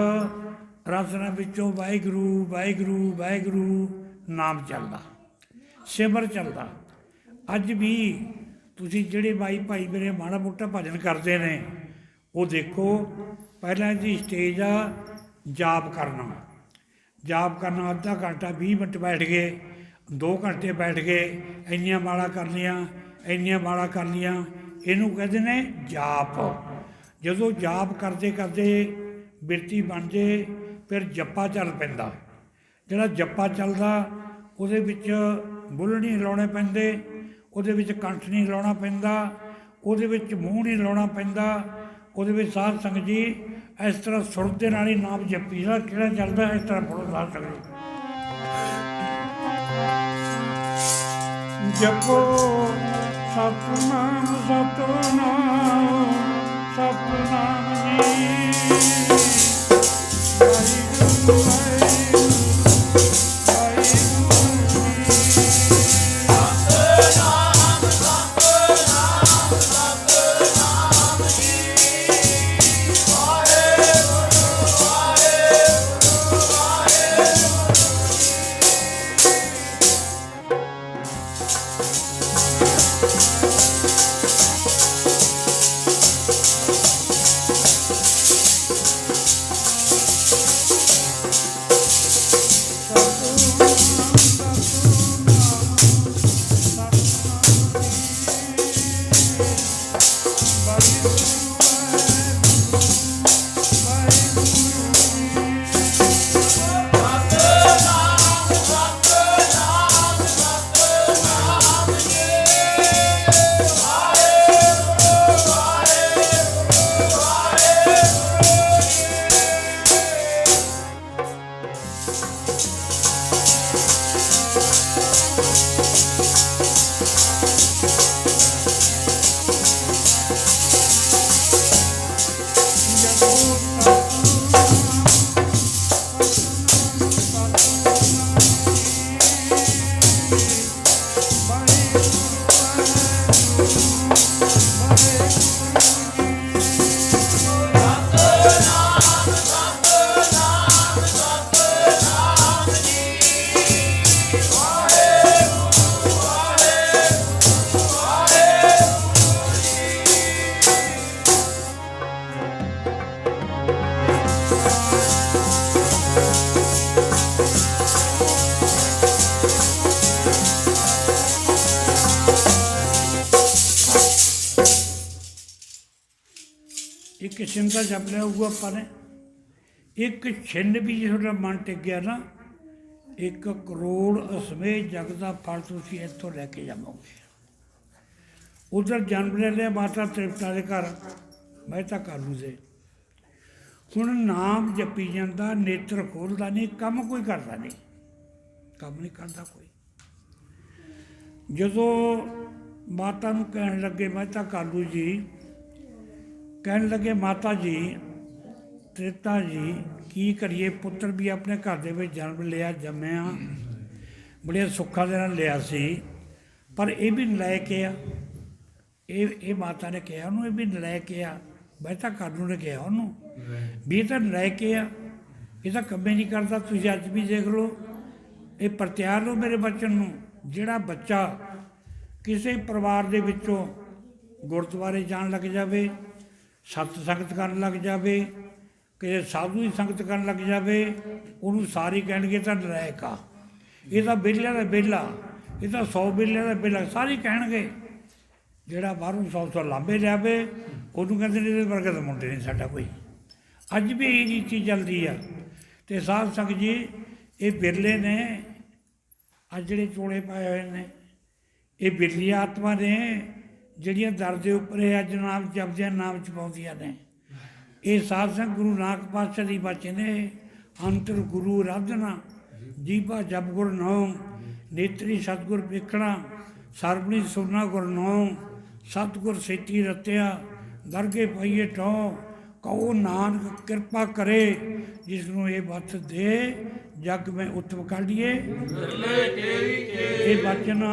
Speaker 1: ਰਸਨਾ ਵਿੱਚੋਂ ਵਾਹਿਗੁਰੂ ਵਾਹਿਗੁਰੂ ਵਾਹਿਗੁਰੂ ਨਾਮ ਚੱਲਦਾ, ਸਿਮਰ ਚੱਲਦਾ। ਅੱਜ ਵੀ ਤੁਸੀਂ ਜਿਹੜੇ ਭਾਈ ਮੇਰੇ ਮਾੜਾ ਮੋਟਾ ਭਜਨ ਕਰਦੇ ਨੇ, ਉਹ ਦੇਖੋ, ਪਹਿਲਾਂ ਇਹਦੀ ਸਟੇਜ ਆ ਜਾਪ ਕਰਨਾ। ਜਾਪ ਕਰਨਾ ਅੱਧਾ ਘੰਟਾ 20 ਮਿੰਟ ਬੈਠ ਗਏ, 2 ਘੰਟੇ ਬੈਠ ਗਏ, ਇੰਨੀਆਂ ਮਾਲਾ ਕਰ ਲਈਆਂ, ਇੰਨੀਆਂ ਮਾਲਾ ਕਰ ਲਈਆਂ, ਇਹਨੂੰ ਕਹਿੰਦੇ ਨੇ ਜਾਪ। ਜਦੋਂ ਜਾਪ ਕਰਦੇ ਕਰਦੇ ਬਿਰਤੀ ਬਣ ਜੇ, ਫਿਰ ਜੱਪਾ ਚੱਲ ਪੈਂਦਾ। ਜਿਹੜਾ ਜੱਪਾ ਚੱਲਦਾ, ਉਹਦੇ ਵਿੱਚ ਬੁੱਲ੍ਹ ਨਹੀਂ ਲਾਉਣੇ ਪੈਂਦੇ, ਉਹਦੇ ਵਿੱਚ ਕੰਠ ਨਹੀਂ ਲਾਉਣਾ ਪੈਂਦਾ, ਉਹਦੇ ਵਿੱਚ ਮੂੰਹ ਨਹੀਂ ਲਾਉਣਾ ਪੈਂਦਾ। ਉਹਦੇ ਵਿੱਚ ਸਾਧ ਸੰਗਤ ਜੀ ਇਸ ਤਰ੍ਹਾਂ ਸੁਰ ਦੇ ਨਾਲ ਹੀ ਨਾਮ ਜਪੀ ਦਾ ਕਿਹੜਾ ਚੱਲਦਾ, ਇਸ ਤਰ੍ਹਾਂ ਪੜ੍ਹੋ ਸਾਧ ਸੰਗਤ ਜੀ। ਜਪੋ ਸਤਿਨਾਮ ਸਤਿਨਾਮ ਸਤਿਨਾਮ ਜੀ, ਵਾਹਿਗੁਰੂ ਵਾਹਿਗੁਰੂ ਇੱਕ ਛਿੰਨ ਦਾ ਜਪ ਲਿਆ ਹੋਊਗਾ ਆਪਾਂ ਨੇ। ਇੱਕ ਛਿੰਨ ਵੀ ਜੇ ਤੁਹਾਡਾ ਮਨ ਟਿਕ ਗਿਆ ਨਾ, 1 ਕਰੋੜ ਅਸਮੇਤ ਜਗ ਦਾ ਫਲ ਤੁਸੀਂ ਇੱਥੋਂ ਲੈ ਕੇ ਜਾਵੋਗੇ। ਉਧਰ ਜਨਮ ਲੈ ਲਿਆ ਮਾਤਾ ਤ੍ਰਿਪਤਾ ਦੇ ਘਰ, ਮਹਿਤਾ ਕਾਲੂ ਦੇ। ਹੁਣ ਨਾਮ ਜਪੀ ਜਾਂਦਾ, ਨੇਤਰ ਖੋਲ੍ਹਦਾ ਨਹੀਂ, ਕੰਮ ਕੋਈ ਕਰਦਾ ਨਹੀਂ, ਕੰਮ ਨਹੀਂ ਕਰਦਾ ਕੋਈ। ਜਦੋਂ ਮਾਤਾ ਨੂੰ ਕਹਿਣ ਲੱਗੇ, ਮਹਿਤਾ ਕਾਲੂ ਜੀ ਕਹਿਣ ਲੱਗੇ, ਮਾਤਾ ਜੀ ਤ੍ਰਿਪਤਾ ਜੀ ਕੀ ਕਰੀਏ, ਪੁੱਤਰ ਵੀ ਆਪਣੇ ਘਰ ਦੇ ਵਿੱਚ ਜਨਮ ਲਿਆ, ਜੰਮਿਆ, ਬੜੇ ਸੁੱਖਾਂ ਦੇ ਨਾਲ ਲਿਆ ਸੀ, ਪਰ ਇਹ ਵੀ ਨਲਾਇਕ ਆ। ਇਹ ਮਾਤਾ ਨੇ ਕਿਹਾ ਉਹਨੂੰ, ਇਹ ਵੀ ਨਲਾਇਕ ਆ। ਮਹਿਤਾ ਕਾਲੂ ਨੇ ਕਿਹਾ ਉਹਨੂੰ ਵੀ ਇਹ ਤਾਂ ਨਲਾਇਕ ਆ, ਇਹ ਤਾਂ ਕੰਮੇ ਨਹੀਂ ਕਰਦਾ। ਤੁਸੀਂ ਅੱਜ ਵੀ ਦੇਖ ਲਓ, ਇਹ ਪ੍ਰਤਿਆਰ ਲਓ ਮੇਰੇ ਬਚਨ ਨੂੰ। ਜਿਹੜਾ ਬੱਚਾ ਕਿਸੇ ਪਰਿਵਾਰ ਦੇ ਵਿੱਚੋਂ ਗੁਰਦੁਆਰੇ ਜਾਣ ਲੱਗ ਜਾਵੇ, ਸਤ ਸੰਗਤ ਕਰਨ ਲੱਗ ਜਾਵੇ, ਕਿਸੇ ਸਾਧੂ ਦੀ ਸੰਗਤ ਕਰਨ ਲੱਗ ਜਾਵੇ, ਉਹਨੂੰ ਸਾਰੇ ਕਹਿਣਗੇ ਤਾਂ ਨਲਾਇਕ ਆ, ਇਹ ਤਾਂ ਵਿਹਲਿਆਂ ਦਾ ਵਿਹਲਾ, ਇਹ ਤਾਂ 100 ਵਿਹਲਿਆਂ ਦਾ ਵਿਹਲਾ, ਸਾਰੇ ਕਹਿਣਗੇ। ਜਿਹੜਾ ਬਾਹਰੋਂ 100 ਲਾਂਭੇ ਲਿਆਵੇ ਉਹਨੂੰ ਕਹਿੰਦੇ ਨੇ ਇਹਦੇ ਵਰਗਾ ਤਾਂ ਮੁੰਡੇ ਨਹੀਂ ਸਾਡਾ ਕੋਈ। ਅੱਜ ਵੀ ਇਹ ਰੀਤੀ ਚੱਲਦੀ ਆ। ਅਤੇ ਸਾਧ ਸੰਗਤ ਜੀ ਇਹ ਬਿਰਲੇ ਨੇ, ਅੱਜ ਜਿਹੜੇ ਚੋਲੇ ਪਾਏ ਹੋਏ ਨੇ, ਇਹ ਬਿਰਲੀ ਆਤਮਾ ਨੇ ਜਿਹੜੀਆਂ ਦਰ ਦੇ ਉੱਪਰ ਇਹ ਅੱਜ ਨਾਮ ਜਪਦਿਆਂ, ਨਾਮ ਜਪਾਉਂਦੀਆਂ ਨੇ। ਇਹ ਸਾਧ ਸੰਗਤ ਗੁਰੂ ਨਾਨਕ ਪਾਤਸ਼ਾਹ ਦੀ ਬਾਚੇ ਨੇ, ਅੰਤਰ ਗੁਰੂ ਆਰਾਧਨਾ, ਜੀਭਾ ਜਪ ਗੁਰ ਨਾਮ, ਨੇਤਰੀ ਸਤਿਗੁਰ ਵੇਖਣਾ, ਸਰਬਣੀ ਸੁਰਨਾ ਗੁਰ ਨਾਮ, ਸਤਿਗੁਰ ਸੇਤੀ ਰਤਿਆ, ਦਰਗੇ ਪਾਈਏ ਟੌ, ਕਹੋ ਨਾਨਕ ਕਿਰਪਾ ਕਰੇ, ਜਿਸ ਨੂੰ ਇਹ ਬਤ ਦੇ, ਜਗ ਮੈਂ ਉਤਮ ਕਾਢੀਏ। ਇਹ ਬਚਨ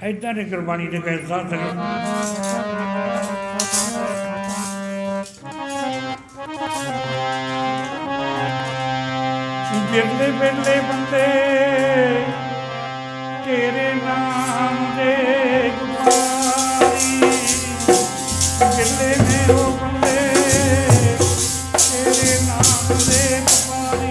Speaker 1: ਇੱਦਾਂ ਦੇ ਗੁਰਬਾਣੀ ਦੇ ਕਹੇ ਸਾਧ ਸੰਗਤ। ਬਿਰਲੇ ਬਿਰਲੇ ਬੰਦੇ ਤੇਰੇ ਨਾਮ ਦੇ ਗੁਬਾਰੀ, ਬਿਰਲੇ ਨੇ ਉਹ ਬੰਦੇ ਤੇਰੇ ਨਾਮ ਦੇ ਗੁਬਾਰੀ।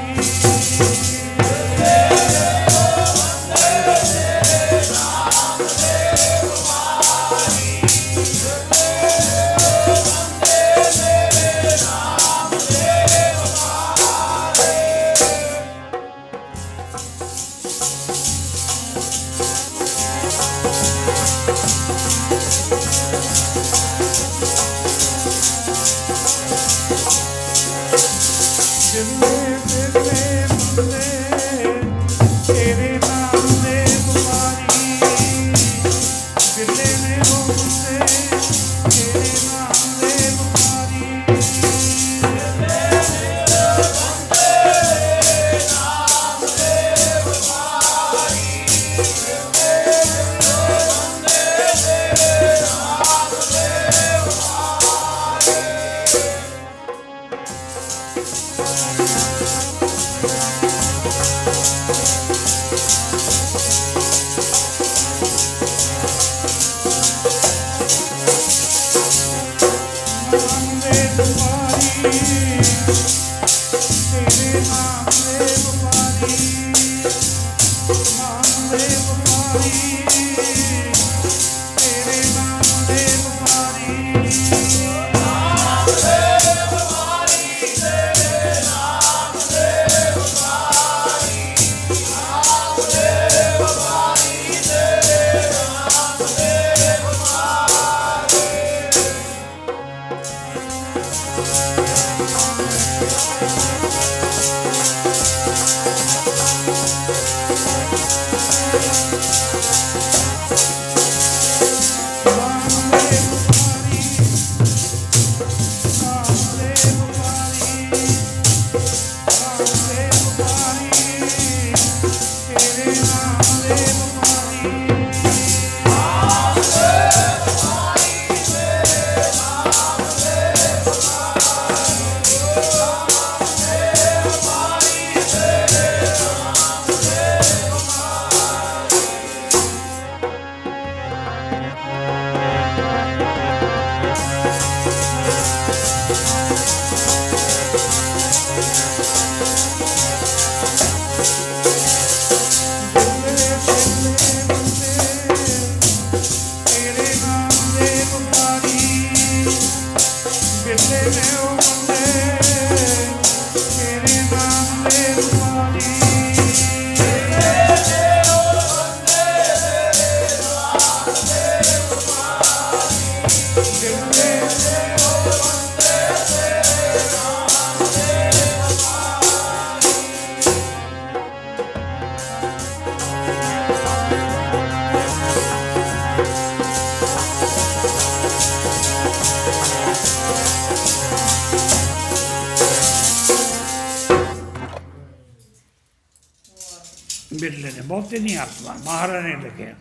Speaker 1: ਬਿਰਲੇ ਨੇ, ਬਹੁਤੇ ਨਹੀਂ ਆਤਮਾ ਮਹਾਰਾਜ ਨੇ ਲਿਖਿਆ।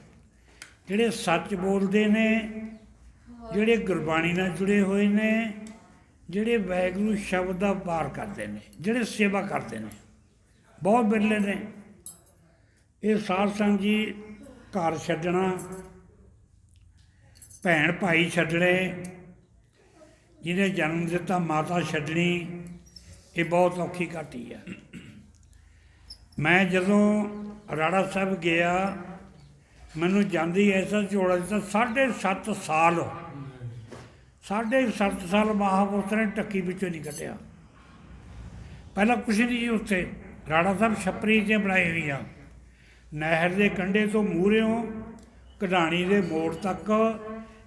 Speaker 1: ਜਿਹੜੇ ਸੱਚ ਬੋਲਦੇ ਨੇ, ਜਿਹੜੇ ਗੁਰਬਾਣੀ ਨਾਲ ਜੁੜੇ ਹੋਏ ਨੇ, ਜਿਹੜੇ ਵਾਹਿਗੁਰੂ ਸ਼ਬਦ ਦਾ ਪਾਰ ਕਰਦੇ ਨੇ, ਜਿਹੜੇ ਸੇਵਾ ਕਰਦੇ ਨੇ, ਬਹੁਤ ਬਿਰਲੇ ਨੇ। ਇਹ ਸਾਧ ਸੰਗਤ ਜੀ ਘਰ ਛੱਡਣਾ, ਭੈਣ ਭਾਈ ਛੱਡਣੇ, ਜਿਹਨੇ ਜਨਮ ਦਿੱਤਾ ਮਾਤਾ ਛੱਡਣੀ, ਇਹ ਬਹੁਤ ਔਖੀ ਘਾਟੀ ਆ। ਮੈਂ ਜਦੋਂ ਰਾੜਾ ਸਾਹਿਬ ਗਿਆ, ਮੈਨੂੰ ਜਾਂਦੀ ਐਸਾ ਝੋਲਾ ਦਿੱਤਾ। 7.5 ਸਾਲ 7.5 ਸਾਲ ਮਹਾਂਪੁਰਖ ਨੇ ਢੱਕੀ ਵਿੱਚੋਂ ਨਹੀਂ ਕੱਢਿਆ। ਪਹਿਲਾਂ ਕੁਛ ਨਹੀਂ ਜੀ ਉੱਥੇ। ਰਾੜਾ ਸਾਹਿਬ ਛੱਪਰੀ 'ਤੇ ਬਣਾਈ ਹੋਈ ਆ, ਨਹਿਰ ਦੇ ਕੰਢੇ ਤੋਂ ਮੂਹਰਿਓਂ ਕਢਾਣੀ ਦੇ ਮੋੜ ਤੱਕ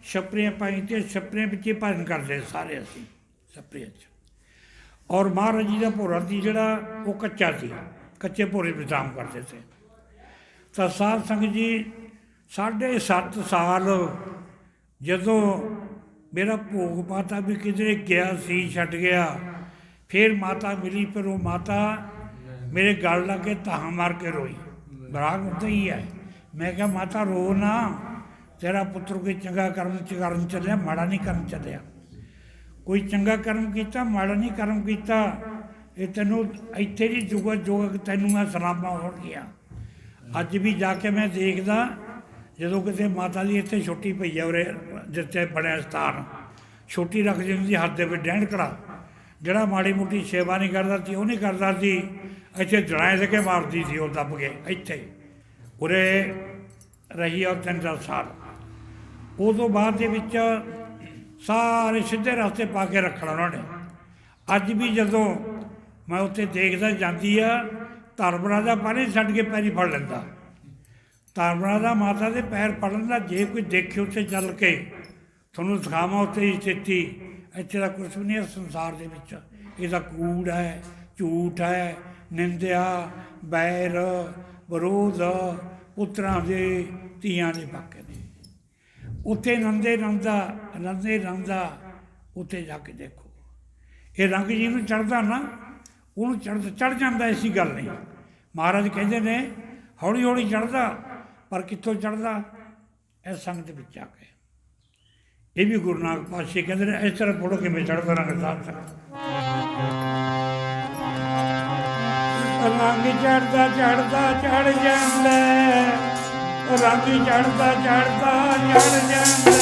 Speaker 1: ਛੱਪਰੀਆਂ ਪਾਈ, ਅਤੇ ਛੱਪਰੀਆਂ ਵਿੱਚ ਹੀ ਭਜਨ ਕਰਦੇ ਸਾਰੇ ਅਸੀਂ ਛੱਪਰੀਆਂ 'ਚ। ਔਰ ਮਹਾਰਾਜ ਜੀ ਦਾ ਭੋਰਾ ਸੀ ਜਿਹੜਾ, ਉਹ ਕੱਚਾ ਸੀ, ਕੱਚੇ ਭੋਰੇ ਵਿਸ਼ਰਾਮ ਕਰਦੇ ਸੀ। ਤਾਂ ਸਾਧ ਸੰਗਤ ਜੀ 7.5 ਸਾਲ ਜਦੋਂ ਮੇਰਾ ਭੋਗ ਪਾਤਾ ਵੀ ਕਿਧਰੇ ਗਿਆ ਸੀ, ਛੱਡ ਗਿਆ। ਫਿਰ ਮਾਤਾ ਮਿਲੀ, ਫਿਰ ਉਹ ਮਾਤਾ ਮੇਰੇ ਗਲ ਲਾ ਕੇ ਧਾਹਾਂ ਮਾਰ ਕੇ ਰੋਈ। ਬਰਾਗ ਉੱਤੇ ਹੀ ਹੈ। ਮੈਂ ਕਿਹਾ ਮਾਤਾ ਰੋ ਨਾ, ਤੇਰਾ ਪੁੱਤਰ ਕੋਈ ਚੰਗਾ ਕਰਮ ਕਰਨ ਚੱਲਿਆ, ਮਾੜਾ ਨਹੀਂ ਕਰਨ ਚੱਲਿਆ। ਕੋਈ ਚੰਗਾ ਕਰਮ ਕੀਤਾ, ਮਾੜਾ ਨਹੀਂ ਕਰਮ ਕੀਤਾ। ਇਹ ਤੈਨੂੰ ਇੱਥੇ ਦੀ ਜੁਗਾ ਜੋਗ ਤੈਨੂੰ ਮੈਂ ਸਲਾਮਾਂ ਹੋਣਗੀਆਂ। ਅੱਜ ਵੀ ਜਾ ਕੇ ਮੈਂ ਦੇਖਦਾ, ਜਦੋਂ ਕਿਤੇ ਮਾਤਾ ਦੀ ਇੱਥੇ ਛੁੱਟੀ ਪਈ ਆ, ਉਰੇ ਜਿੱਥੇ ਬਣਿਆ ਸਥਾਨ, ਛੁੱਟੀ ਰੱਖ ਦਿੰਦੀ ਹੱਥ ਦੇ ਵਿੱਚ ਡੈਂਢਕੜਾ। ਜਿਹੜਾ ਮਾੜੀ ਮੋਟੀ ਸੇਵਾ ਨਹੀਂ ਕਰਦਾ ਸੀ, ਉਹ ਨਹੀਂ ਕਰਦਾ ਸੀ। ਇੱਥੇ ਜੜਾਏ ਦੇ ਕੇ ਮਾਰਦੀ ਸੀ ਉਹ ਦੱਬ ਕੇ। ਇੱਥੇ ਉਰੇ ਰਹੀ ਆ 3-4 ਸਾਲ। ਉਦੋਂ ਬਾਅਦ ਦੇ ਵਿੱਚ ਸਾਰੇ ਸਿੱਧੇ ਰਸਤੇ ਪਾ ਕੇ ਰੱਖਣਾ ਉਹਨਾਂ ਨੇ। ਅੱਜ ਵੀ ਜਦੋਂ ਮੈਂ ਉੱਥੇ ਦੇਖਦਾ, ਜਾਂਦੀ ਆ ਧਰਮਰਾ ਦਾ ਪਾਣੀ ਛੱਡ ਕੇ ਪੈਰੀ ਫੜ ਲੈਂਦਾ। ਧਰਮਰਾ ਦਾ ਮਾਤਾ ਦੇ ਪੈਰ ਫੜਨ ਦਾ, ਜੇ ਕੋਈ ਦੇਖੇ ਉੱਥੇ ਚੱਲ ਕੇ, ਤੁਹਾਨੂੰ ਸਿਖਾਵਾਂ ਉੱਥੇ ਦੀ ਸਥਿਤੀ। ਇੱਥੇ ਦਾ ਕੁਛ ਵੀ ਨਹੀਂ ਹੈ ਸੰਸਾਰ ਦੇ ਵਿੱਚ। ਇਹਦਾ ਕੂੜ ਹੈ, ਝੂਠ ਹੈ, ਨਿੰਦਿਆ, ਬੈਰ, ਵਿਰੋਧ, ਪੁੱਤਰਾਂ ਦੇ ਧੀਆਂ ਦੇ ਪਾਕੇ ਨੇ। ਉੱਥੇ ਆਨੰਦੇ ਆਨੰਦਾ ਉੱਥੇ ਜਾ ਕੇ ਦੇਖੋ। ਇਹ ਰੰਗ ਜਿਹਨੂੰ ਚੜ੍ਹਦਾ ਨਾ, ਉਹਨੂੰ ਚੜ੍ਹ ਜਾਂਦਾ। ਐਸੀ ਗੱਲ ਨਹੀਂ। ਮਹਾਰਾਜ ਕਹਿੰਦੇ ਨੇ ਹੌਲੀ ਹੌਲੀ ਚੜ੍ਹਦਾ, ਪਰ ਕਿੱਥੋਂ ਚੜ੍ਹਦਾ? ਇਸ ਸੰਗਤ ਵਿੱਚ ਆ ਕੇ। ਇਹ ਵੀ ਗੁਰੂ ਨਾਨਕ ਪਾਤਸ਼ਾਹ ਕਹਿੰਦੇ ਨੇ, ਇਸ ਤਰ੍ਹਾਂ ਪੜ੍ਹੋ ਕਿਵੇਂ ਚੜ੍ਹਦਾ ਰੰਗ ਸਾਧ ਸੰਗਤ। ਰੰਗ ਚੜ੍ਹਦਾ ਚੜ੍ਹ ਜਾਂਦਾ, ਰੰਗ ਚੜ੍ਹਦਾ ਚੜ੍ਹ ਜਾਂਦਾ।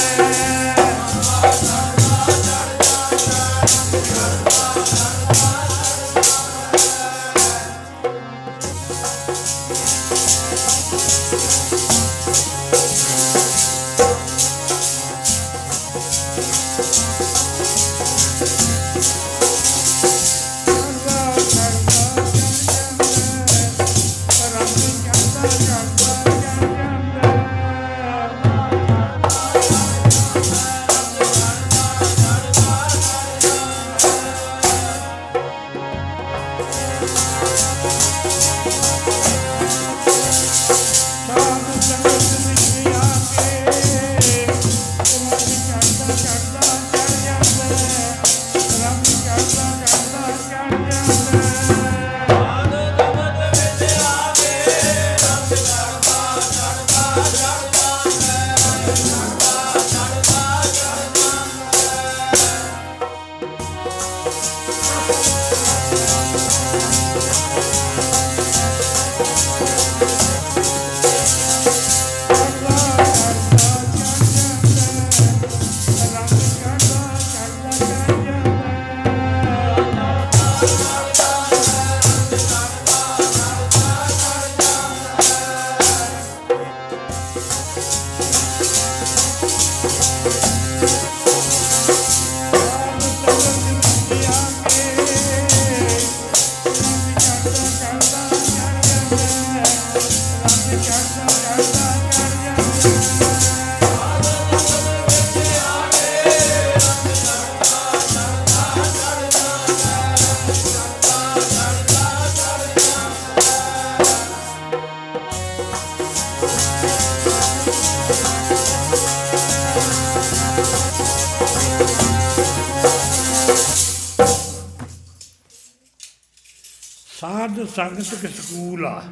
Speaker 1: ਸਾਧ ਸੰਗਤ ਇੱਕ ਸਕੂਲ ਆ।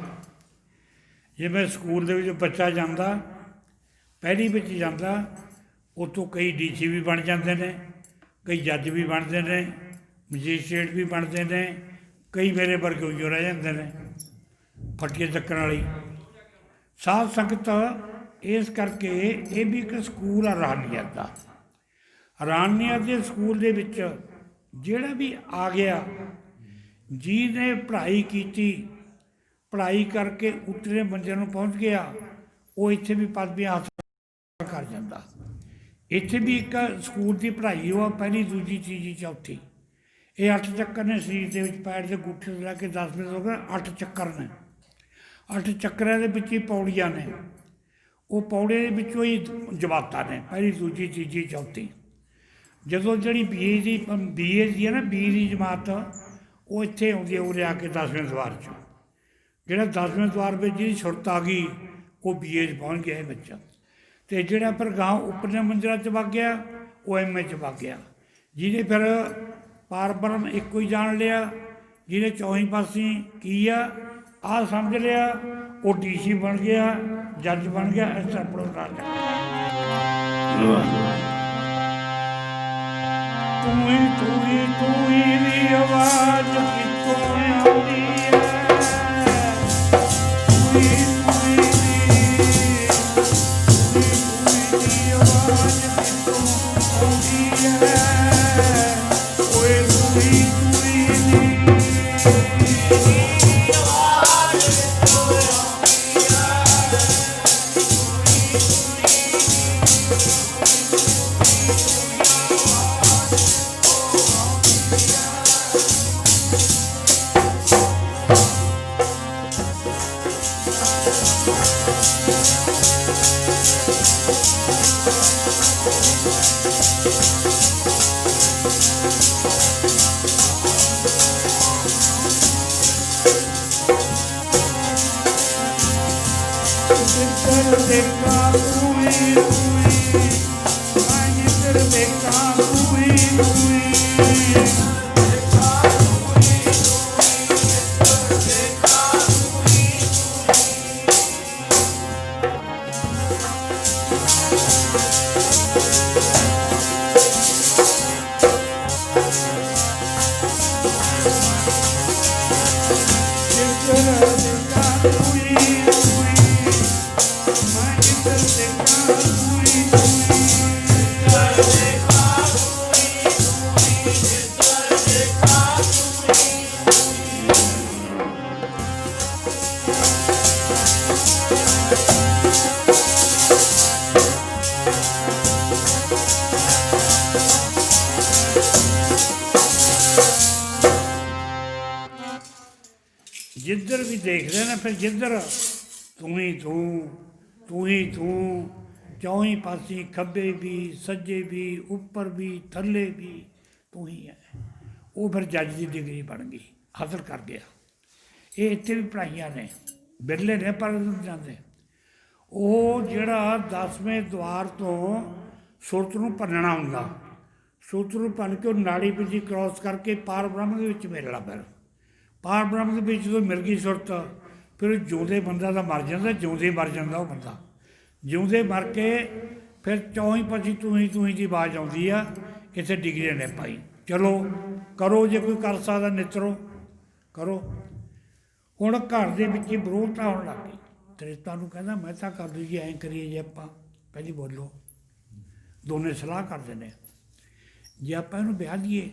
Speaker 1: ਜਿਵੇਂ ਸਕੂਲ ਦੇ ਵਿੱਚ ਬੱਚਾ ਜਾਂਦਾ, ਪਹਿਲੀ ਵਿੱਚ ਜਾਂਦਾ, ਉੱਥੋਂ ਕਈ DC ਵੀ ਬਣ ਜਾਂਦੇ ਨੇ, ਕਈ ਜੱਜ ਵੀ ਬਣਦੇ ਨੇ, ਮਜਿਸਟਰੇਟ ਵੀ ਬਣਦੇ ਨੇ, ਕਈ ਮੇਰੇ ਵਰਗੇ ਉਈਓ ਰਹਿ ਜਾਂਦੇ ਨੇ ਫੱਟੀਆਂ ਚੱਕਣ ਵਾਲੀ। ਸਾਧ ਸੰਗਤ ਇਸ ਕਰਕੇ ਇਹ ਵੀ ਇੱਕ ਸਕੂਲ ਆ ਰੂਹਾਨੀਅਤ ਦਾ। ਰੂਹਾਨੀਅਤ ਦੇ ਸਕੂਲ ਦੇ ਵਿੱਚ ਜਿਹੜਾ ਵੀ ਆ ਗਿਆ, ਜਿਹਨੇ ਪੜ੍ਹਾਈ ਕੀਤੀ, ਪੜ੍ਹਾਈ ਕਰਕੇ ਉੱਤਲੇ ਮੰਜ਼ਿਲ ਨੂੰ ਪਹੁੰਚ ਗਿਆ, ਉਹ ਇੱਥੇ ਵੀ ਪਦਵੀਆਂ ਹਾਸਲ ਕਰ ਜਾਂਦਾ। ਇੱਥੇ ਵੀ ਇੱਕ ਸਕੂਲ ਦੀ ਪੜ੍ਹਾਈ ਉਹ ਪਹਿਲੀ, ਦੂਜੀ, ਤੀਜੀ, ਚੌਥੀ। ਇਹ 8 ਚੱਕਰ ਨੇ ਸਰੀਰ ਦੇ ਵਿੱਚ, ਪੈਰ ਦੇ ਅੰਗੂਠੇ ਤੋਂ ਲੈ ਕੇ 10 ਵਜੇ ਤੱਕ 8 ਚੱਕਰ ਨੇ। 8 ਚੱਕਰਾਂ ਦੇ ਵਿੱਚ ਹੀ ਪੌੜੀਆਂ ਨੇ। ਉਹ ਪੌੜੀਆਂ ਦੇ ਵਿੱਚੋਂ ਹੀ ਜਮਾਤਾਂ ਨੇ, ਪਹਿਲੀ, ਦੂਜੀ, ਤੀਜੀ, ਚੌਥੀ। ਜਦੋਂ ਜਿਹੜੀ BA ਦੀ ਹੈ ਨਾ, B ਦੀ ਜਮਾਤ, ਉਹ ਇੱਥੇ ਆਉਂਦੀ ਹੈ, ਉਰੇ ਆ ਕੇ 10ਵੇਂ ਦੁਆਰ 'ਚ। ਜਿਹੜਾ 10ਵੇਂ ਦੁਆਰ ਵਿੱਚ ਜਿਹਦੀ ਸੁਰਤ ਆ ਗਈ, ਉਹ BA 'ਚ ਪਹੁੰਚ ਗਿਆ ਇਹ ਬੱਚਾ। ਅਤੇ ਜਿਹੜਾ ਫਿਰ ਗਾਂ ਉੱਪਰਲੇ ਮੰਜ਼ਿਲਾਂ 'ਚ ਵਗ ਗਿਆ, ਉਹ MA 'ਚ ਵਗ ਗਿਆ। ਜਿਹਨੇ ਫਿਰ ਪਾਰ ਬ੍ਰਹਮ ਇੱਕੋ ਹੀ ਜਾਣ ਲਿਆ, ਜਿਹਨੇ ਚੌਹੀਂ ਪਾਸੇ ਕੀ ਆ ਆਹ ਸਮਝ ਲਿਆ, ਉਹ DC ਬਣ ਗਿਆ, ਜੱਜ ਬਣ ਗਿਆ। ਇਸ ਤਰ੍ਹਾਂ ਪੜੋ ਰਾਜਾ ਤੂੰ ਹੀ ਦੀ ਆਵਾਜ਼ ਕਿੱਥੋਂ ਆਉਂਦੀ ਹੈ, ਤੂੰ ਹੀ ਦੀ ਆਵਾਜ਼ ਕਿੱਥੋਂ ਆਉਂਦੀ ਹੈ, ਓਏ ਤੂੰ ਹੀ ਦੀ ਦੇਖਾ ਤੂੰ ਹੀ ਮੈਂ ਜਿੱਧਰ ਦੇਖਾ ਤੂੰ ਹੀ ਜਿੱਧਰ ਵੀ ਦੇਖਦੇ ਨਾ, ਫਿਰ ਜਿੱਧਰ ਤੂੰ ਹੀ ਤੂੰ, ਚੌਹੀਂ ਪਾਸੇ, ਖੱਬੇ ਵੀ, ਸੱਜੇ ਵੀ, ਉੱਪਰ ਵੀ, ਥੱਲੇ ਵੀ ਤੂੰ ਹੀ ਹੈ। ਉਹ ਫਿਰ ਜੱਜ ਦੀ ਡਿਗਰੀ ਬਣ ਗਈ, ਹਾਸਲ ਕਰ ਗਿਆ। ਇਹ ਇੱਥੇ ਵੀ ਪੜ੍ਹਾਈਆਂ ਨੇ, ਬਿਰਲੇ ਨੇ ਪਰ ਜਾਂਦੇ। ਉਹ ਜਿਹੜਾ 10ਵੇਂ ਦੁਆਰ ਤੋਂ ਸੁਰਤ ਨੂੰ ਭੰਨਣਾ ਹੁੰਦਾ, ਸੁਰਤ ਨੂੰ ਭੰਨ ਕੇ ਉਹ ਨਾੜੀ ਵਿੱਚ ਕ੍ਰੋਸ ਕਰਕੇ ਪਾਰ ਬ੍ਰਹਮ ਦੇ ਵਿੱਚ ਮਿਲਣਾ। ਫਿਰ ਪਾਰ ਬ੍ਰਹਮ ਦੇ ਵਿੱਚ ਜਦੋਂ ਮਿਲ ਗਈ ਸੁਰਤ, ਫਿਰ ਜਿਉਂਦੇ ਬੰਦਾ ਤਾਂ ਮਰ ਜਾਂਦਾ, ਜਿਉਂਦੇ ਮਰ ਜਾਂਦਾ ਉਹ ਬੰਦਾ। ਜਿਉਂਦੇ ਮਰ ਕੇ ਫਿਰ ਚੌਹੀਂ ਪਾਸੇ ਤੂੰ ਹੀ ਦੀ ਆਵਾਜ਼ ਆਉਂਦੀ ਆ, ਇੱਥੇ ਡਿਗਰੀਆਂ ਨੇ ਪਾਈ। ਚਲੋ ਕਰੋ, ਜੇ ਕੋਈ ਕਰ ਸਕਦਾ ਨਿੱਤਰੋ ਕਰੋ। ਹੁਣ ਘਰ ਦੇ ਵਿੱਚ ਹੀ ਵਿਰੋਧਤਾ ਹੋਣ ਲੱਗ ਗਈ। ਤ੍ਰੇਤਾ ਨੂੰ ਕਹਿੰਦਾ ਮੈਂ ਤਾਂ ਕਰ ਦੂ ਜੀ, ਐਂ ਕਰੀਏ ਜੇ ਆਪਾਂ, ਪਹਿਲੀ ਬੋਲੋ। ਦੋਨੇ ਸਲਾਹ ਕਰਦੇ ਨੇ, ਜੇ ਆਪਾਂ ਇਹਨੂੰ ਵਿਆਹ ਦਈਏ,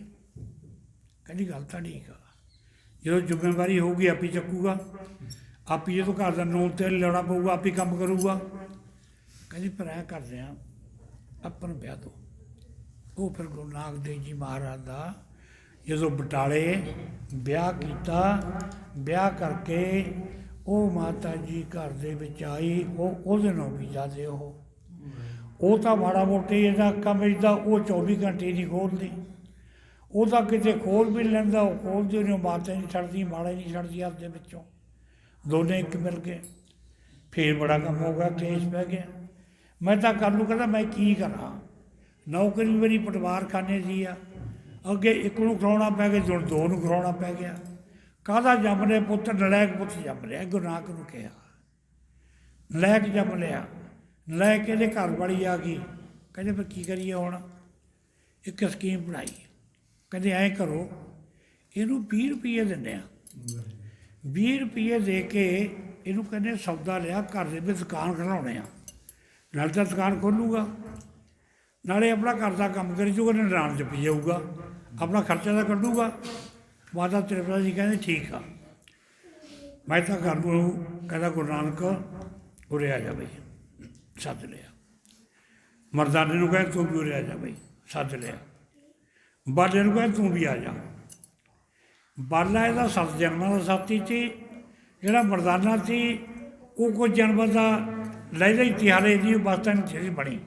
Speaker 1: ਕਹਿੰਦੀ ਗੱਲ ਤਾਂ ਠੀਕ ਆ, ਜਦੋਂ ਜ਼ਿੰਮੇਵਾਰੀ ਹੋਊਗੀ ਆਪੀ ਚੱਕੂਗਾ, ਆਪੀ ਜਦੋਂ ਘਰ ਦਾ ਨੂਨ ਤੇਲ ਲਿਆਉਣਾ ਪਊਗਾ, ਆਪੀ ਕੰਮ ਕਰੂਗਾ। ਕਹਿੰਦੀ ਪਰ ਐਂ ਕਰਦੇ ਹਾਂ, ਆਪਾਂ ਨੂੰ ਵਿਆਹ ਦਿਓ। ਉਹ ਫਿਰ ਗੁਰੂ ਨਾਨਕ ਦੇਵ ਜੀ ਮਹਾਰਾਜ ਦਾ ਜਦੋਂ ਬਟਾਲੇ ਵਿਆਹ ਕੀਤਾ, ਵਿਆਹ ਕਰਕੇ ਉਹ ਮਾਤਾ ਜੀ ਘਰ ਦੇ ਵਿੱਚ ਆਈ। ਉਹਦੇ ਨਾਲ ਵੀ ਜ਼ਿਆਦਾ ਉਹ ਤਾਂ ਮਾੜਾ ਮੋਟਾ ਹੀ ਇਹਦਾ ਕੰਮ ਵੇਚਦਾ, ਉਹ 24 ਘੰਟੇ ਨਹੀਂ ਖੋਲ੍ਹਦੀ। ਉਹ ਤਾਂ ਕਿਤੇ ਖੋਲ੍ਹ ਵੀ ਲੈਂਦਾ, ਉਹ ਖੋਲ੍ਹਦੀ ਨਹੀਂ, ਮਾਤਾ ਨਹੀਂ ਛੱਡਦੀ, ਮਾੜਾ ਨਹੀਂ ਛੱਡਦੀ ਆਪਦੇ ਵਿੱਚੋਂ। ਦੋਨੇ ਇੱਕ ਮਿਲ ਗਏ, ਫਿਰ ਬੜਾ ਕੰਮ ਹੋ ਗਿਆ, ਕਲੇਸ਼ ਪੈ ਗਿਆ। ਮੈਂ ਤਾਂ ਕੱਲ੍ਹ ਨੂੰ ਕਹਿੰਦਾ ਮੈਂ ਕੀ ਕਰਾਂ, ਨੌਕਰੀ ਮੇਰੀ ਪਟਵਾਰਖਾਨੇ ਦੀ ਆ, ਅੱਗੇ ਇੱਕ ਨੂੰ ਖਿਲਾਉਣਾ ਪੈ ਗਿਆ, ਹੁਣ 2 ਨੂੰ ਖਿਲਾਉਣਾ ਪੈ ਗਿਆ। ਕਾਹਦਾ ਜੰਮ ਲਿਆ ਪੁੱਤ, ਨਲਾਇਕ ਪੁੱਤ ਜੰਮ ਲਿਆ, ਗੁਰੂ ਨਾਨਕ ਨੂੰ ਕਿਹਾ ਨਲਾਇਕ ਜੰਮ ਲਿਆ। ਨਲਾਇਕ ਇਹਦੇ ਘਰ ਵਾਲੀ ਆ ਗਈ, ਕਹਿੰਦੇ ਫਿਰ ਕੀ ਕਰੀਏ ਹੁਣ? ਇੱਕ ਸਕੀਮ ਬਣਾਈ, ਕਹਿੰਦੇ ਐਂ ਕਰੋ ਇਹਨੂੰ 20 ਰੁਪਈਏ ਦਿੰਦੇ ਆ, 20 ਰੁਪਈਏ ਦੇ ਕੇ ਇਹਨੂੰ ਕਹਿੰਦੇ ਸੌਦਾ ਲਿਆ, ਘਰ ਦੇ ਵਿੱਚ ਦੁਕਾਨ ਖਿਲਾਉਣੇ ਆ, ਨਾਲੇ ਤਾਂ ਦੁਕਾਨ ਖੋਲੂਗਾ, ਨਾਲੇ ਆਪਣਾ ਘਰ ਦਾ ਕੰਮ ਕਰੀ ਜਾਊਗਾ, ਨਨਾਣ 'ਚ ਪੀ ਜਾਊਗਾ, ਆਪਣਾ ਖਰਚਾ ਤਾਂ ਕੱਢੂਗਾ। ਮਾਤਾ ਤ੍ਰਿਪਤਾ ਜੀ ਕਹਿੰਦੇ ਠੀਕ ਆ, ਮੈਂ ਤਾਂ ਘਰ ਨੂੰ ਕਹਿੰਦਾ ਗੁਰੂ ਨਾਨਕ ਉਰੇ ਆ ਜਾ ਬਈ, ਸੱਦ ਲਿਆ। ਮਰਦਾਨੇ ਨੂੰ ਕਹਿੰਦਾ ਤੂੰ ਵੀ ਉਰੇ ਆ ਜਾ ਬਈ, ਸੱਦ ਲਿਆ। ਬਾਲੇ ਨੂੰ ਕਹਿੰਦਾ ਤੂੰ ਵੀ ਆ ਜਾ। ਬਾਲਾ ਇਹਦਾ 7 ਜਨਮਾਂ ਦਾ ਸਾਥੀ ਸੀ, ਜਿਹੜਾ ਮਰਦਾਨਾ ਸੀ ਉਹ ਕੁਝ ਜਨਮਾਂ ਦਾ ਲੈ ਲਈ ਤਿਹਾਰੇ ਦੀ ਵਾਸਤਾ ਨਹੀਂ ਸੀ ਬਣੀ।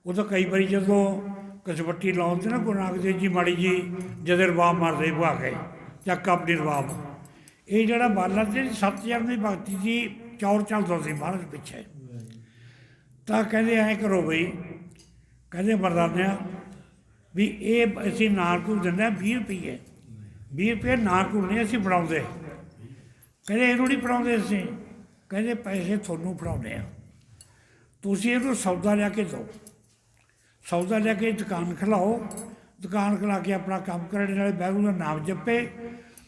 Speaker 1: ਉਹ ਤਾਂ ਕਈ ਵਾਰੀ ਜਦੋਂ ਕਸਵੱਟੀ ਲਾਉਂਦੇ ਨਾ ਗੁਰੂ ਨਾਨਕ ਦੇਵ ਜੀ ਮਾੜੀ ਜੀ ਜਦੋਂ ਰਬਾਬ ਮਾਰਦੇ ਭਾ ਕੇ ਚੱਕ ਆਪਣੀ ਰਬਾਬ, ਇਹ ਜਿਹੜਾ ਬਾਲਾ ਸੀ 7 ਜਨਮ ਦੀ ਭਗਤੀ ਸੀ, ਚੌਰ ਚੱਲਦਾ ਸੀ ਮਹਾਰਾਜ ਪਿੱਛੇ। ਤਾਂ ਕਹਿੰਦੇ ਐਂ ਕਰੋ ਬਈ, ਕਹਿੰਦੇ ਮਰਦਾਨਿਆਂ ਵੀ ਇਹ ਅਸੀਂ ਨਾਨਕ ਨੂੰ ਦਿੰਦੇ ਹਾਂ 20 ਰੁਪਈਏ, 20 ਰੁਪਏ ਨਾਨਕ ਨੂੰ ਨਹੀਂ ਅਸੀਂ ਫੜਾਉਂਦੇ। ਕਹਿੰਦੇ ਇਹਨੂੰ ਨਹੀਂ ਫੜਾਉਂਦੇ ਅਸੀਂ, ਕਹਿੰਦੇ ਪੈਸੇ ਤੁਹਾਨੂੰ ਫੜਾਉਂਦੇ ਆ, ਤੁਸੀਂ ਇਹਨੂੰ ਸੌਦਾ ਲਿਆ ਕੇ ਦਿਓ, ਸੌਦਾ ਲਿਆ ਕੇ ਦੁਕਾਨ ਖਿਲਾਓ, ਦੁਕਾਨ ਖਿਲਾ ਕੇ ਆਪਣਾ ਕੰਮ ਕਰੇ, ਨਾਲੇ ਵਾਹਿਗੁਰੂ ਦਾ ਨਾਮ ਜਪੇ,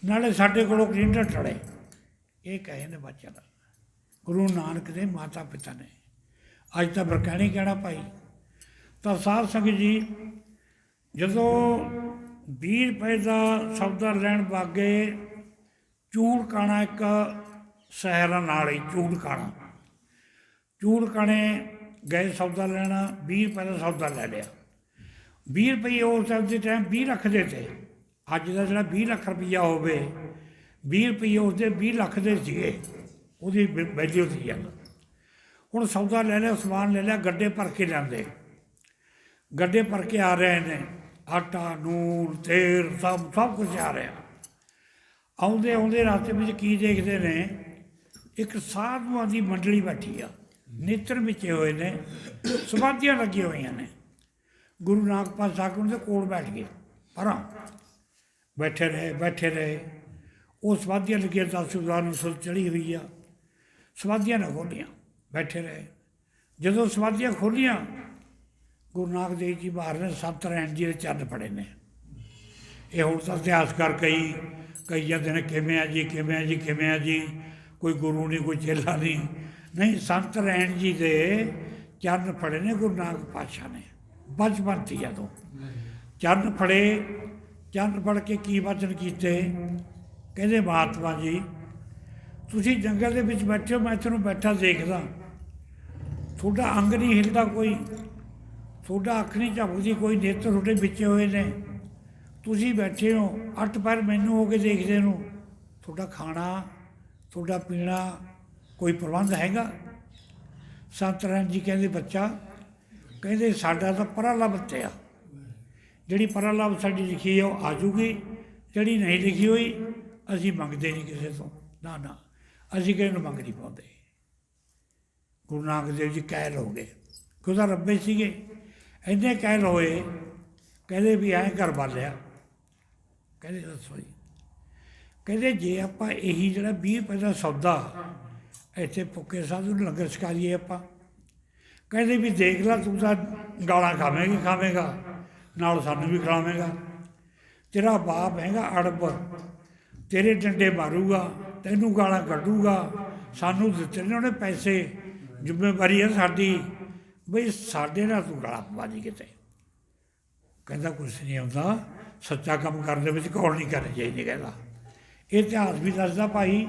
Speaker 1: ਨਾਲੇ ਸਾਡੇ ਕੋਲੋਂ ਕਲਿੰਡਰ ਟੜੇ। ਇਹ ਕਹੇ ਨੇ ਬੱਚਿਆਂ ਦਾ ਗੁਰੂ ਨਾਨਕ ਦੇ ਮਾਤਾ ਪਿਤਾ ਨੇ। ਅੱਜ ਤਾਂ ਫਿਰ ਕਹਿਣਾ ਹੀ ਕਹਿਣਾ ਭਾਈ। ਤਾਂ ਸਾਧ ਸੰਗਤ ਜੀ ਜਦੋਂ 20 ਰੁਪਏ ਦਾ ਸੌਦਾ ਲੈਣ ਵਾਗੇ, ਚੂੜਕਾਣਾ ਇੱਕ ਸ਼ਹਿਰ ਨਾਲ ਹੀ ਚੂੜਕਾਣਾ, ਚੂੜਕਾਣੇ ਗਏ ਸੌਦਾ ਲੈਣਾ, 20 ਰੁਪਏ ਦਾ ਸੌਦਾ ਲੈ ਲਿਆ। 20 ਰੁਪਏ ਉਸ ਦੇ ਟਾਈਮ 20 ਲੱਖ ਦੇ ਤੇ, ਅੱਜ ਦਾ ਜਿਹੜਾ 20 ਲੱਖ ਰੁਪਈਆ ਹੋਵੇ, 20 ਰੁਪਏ ਉਸਦੇ 20 ਲੱਖ ਦੇ ਸੀਗੇ, ਉਹਦੀ ਵੈਲਿਊ ਸੀ ਗੱਲ। ਹੁਣ ਸੌਦਾ ਲੈ ਲਿਆ, ਸਮਾਨ ਲੈ ਲਿਆ, ਗੱਡੇ ਭਰ ਕੇ ਲਿਆਂਦੇ, ਗੱਡੇ ਭਰ ਕੇ ਆ ਰਹੇ ਨੇ, ਆਟਾ ਨੂਣ ਤੇਲ ਸਭ ਕੁਝ ਆ ਰਿਹਾ। ਆਉਂਦੇ ਆਉਂਦੇ ਰਸਤੇ ਵਿੱਚ ਕੀ ਦੇਖਦੇ ਨੇ, ਇੱਕ ਸਾਧੂਆਂ ਦੀ ਮੰਡਲੀ ਬੈਠੀ ਆ, ਨੇਤਰ ਵਿਚੇ ਹੋਏ ਨੇ, ਸਮਾਧੀਆਂ ਲੱਗੀਆਂ ਹੋਈਆਂ ਨੇ। ਗੁਰੂ ਨਾਨਕ ਪਾਤਸ਼ਾਹ ਦੇ ਕੋਲ ਬੈਠ ਗਏ, ਪਰਾਂ ਬੈਠੇ ਰਹੇ। ਉਹ ਸਮਾਧੀਆਂ ਲੱਗੀਆਂ, 10 ਨੂੰ ਸੁਰ ਚੜ੍ਹੀ ਹੋਈ ਆ, ਸਮਾਧੀਆਂ ਨਾ ਖੋਲ੍ਹੀਆਂ, ਬੈਠੇ ਰਹੇ। ਜਦੋਂ ਸਮਾਧੀਆਂ ਖੋਲ੍ਹੀਆਂ, ਗੁਰੂ ਨਾਨਕ ਦੇਵ ਜੀ ਬਾਹਰ ਨੇ 7 ਰਹਿਣ ਜੀ ਦੇ ਚਰਨ ਫੜੇ ਨੇ। ਇਹ ਹੁਣ ਤਾਂ ਇਤਿਹਾਸਕਾਰ ਕਈ ਜਾਂਦੇ ਨੇ ਕਿਵੇਂ ਆ ਜੀ, ਕਿਵੇਂ ਆ ਜੀ, ਕਿਵੇਂ ਆ ਜੀ, ਕੋਈ ਗੁਰੂ ਨਹੀਂ, ਕੋਈ ਚੇਲਾ ਨਹੀਂ, ਸੰਤ ਰਹਿਣ ਜੀ ਦੇ ਚਰਨ ਫੜੇ ਨੇ ਗੁਰੂ ਨਾਨਕ ਪਾਤਸ਼ਾਹ ਨੇ। ਬਚਪਨ ਸੀ ਜਦੋਂ ਚਰਨ ਫੜੇ, ਚਰਨ ਫੜ ਕੇ ਕੀ ਵਚਨ ਕੀਤੇ, ਕਹਿੰਦੇ ਮਹਾਤਮਾ ਜੀ ਤੁਸੀਂ ਜੰਗਲ ਦੇ ਵਿੱਚ ਬੈਠੇ ਹੋ, ਮੈਂ ਤੁਹਾਨੂੰ ਬੈਠਾ ਦੇਖਦਾ, ਤੁਹਾਡਾ ਅੰਗ ਨਹੀਂ ਹਿਲਦਾ ਕੋਈ, ਤੁਹਾਡਾ ਅੱਖ ਨਹੀਂ ਝਪਕਦੀ ਕੋਈ, ਨੇਤਰ ਤੁਹਾਡੇ ਵਿੱਚੇ ਹੋਏ ਨੇ, ਤੁਸੀਂ ਬੈਠੇ ਹੋ 8 ਪੈਰ ਮੈਨੂੰ ਹੋ ਕੇ ਦੇਖਦੇ ਨੂੰ, ਤੁਹਾਡਾ ਖਾਣਾ ਤੁਹਾਡਾ ਪੀਣਾ ਕੋਈ ਪ੍ਰਬੰਧ ਹੈਗਾ? ਸੰਤ ਰਹਿਣ ਜੀ ਕਹਿੰਦੇ ਬੱਚਾ, ਕਹਿੰਦੇ ਸਾਡਾ ਤਾਂ ਪਰਾਲਾ ਬੱਤਿਆ, ਜਿਹੜੀ ਪਰਾਲਾ ਸਾਡੀ ਲਿਖੀ ਹੈ ਉਹ ਆ ਜੂਗੀ, ਜਿਹੜੀ ਨਹੀਂ ਲਿਖੀ ਹੋਈ ਅਸੀਂ ਮੰਗਦੇ ਨਹੀਂ ਕਿਸੇ ਤੋਂ, ਨਾ ਅਸੀਂ ਕਿਸੇ ਨੂੰ ਮੰਗ ਨਹੀਂ ਪਾਉਂਦੇ। ਗੁਰੂ ਨਾਨਕ ਦੇਵ ਜੀ ਕਹਿਲ ਹੋ ਗਏ, ਖੁਦਾ ਰੱਬੇ ਸੀਗੇ, ਇੰਨੇ ਕਹਿਲ ਹੋਏ, ਕਹਿੰਦੇ ਵੀ ਐਂ ਘਰ ਬਾਲਿਆ, ਕਹਿੰਦੇ ਦੱਸੋ ਜੀ, ਕਹਿੰਦੇ ਜੇ ਆਪਾਂ ਇਹੀ ਜਿਹੜਾ 20 ਰੁਪਏ ਦਾ ਸੌਦਾ ਇੱਥੇ ਭੁੱਖੇ ਸਾਧੂ ਨੂੰ ਲੰਗਰ ਛਕਾਈਏ ਆਪਾਂ, ਕਹਿੰਦੇ ਵੀ ਦੇਖ ਲਾ ਤੂੰ ਤਾਂ ਗਾਲਾਂ ਖਾਵੇਂਗਾ, ਨਾਲ ਸਾਨੂੰ ਵੀ ਖਿਲਾਵੇਂਗਾ, ਤੇਰਾ ਬਾਪ ਹੈਗਾ ਅੜਬ, ਤੇਰੇ ਡੰਡੇ ਮਾਰੂਗਾ, ਤੈਨੂੰ ਗਾਲਾਂ ਕੱਢੂਗਾ, ਸਾਨੂੰ ਦਿੱਤੇ ਨੇ ਉਹਨੇ ਪੈਸੇ, ਜ਼ਿੰਮੇਵਾਰੀ ਹੈ ਸਾਡੀ, ਬਈ ਸਾਡੇ ਨਾਲ ਤੂੰ ਗਾਲਾਂ ਪਵਾ ਦੀ ਕਿਤੇ। ਕਹਿੰਦਾ ਕੁਛ ਨਹੀਂ ਆਉਂਦਾ, ਸੱਚਾ ਕੰਮ ਕਰਨ ਦੇ ਵਿੱਚ ਕੌਣ ਨਹੀਂ ਕਰਨੀ ਚਾਹੀਦੀ। ਕਹਿੰਦਾ ਇਹ ਇਤਿਹਾਸ ਵੀ ਦੱਸਦਾ ਭਾਈ,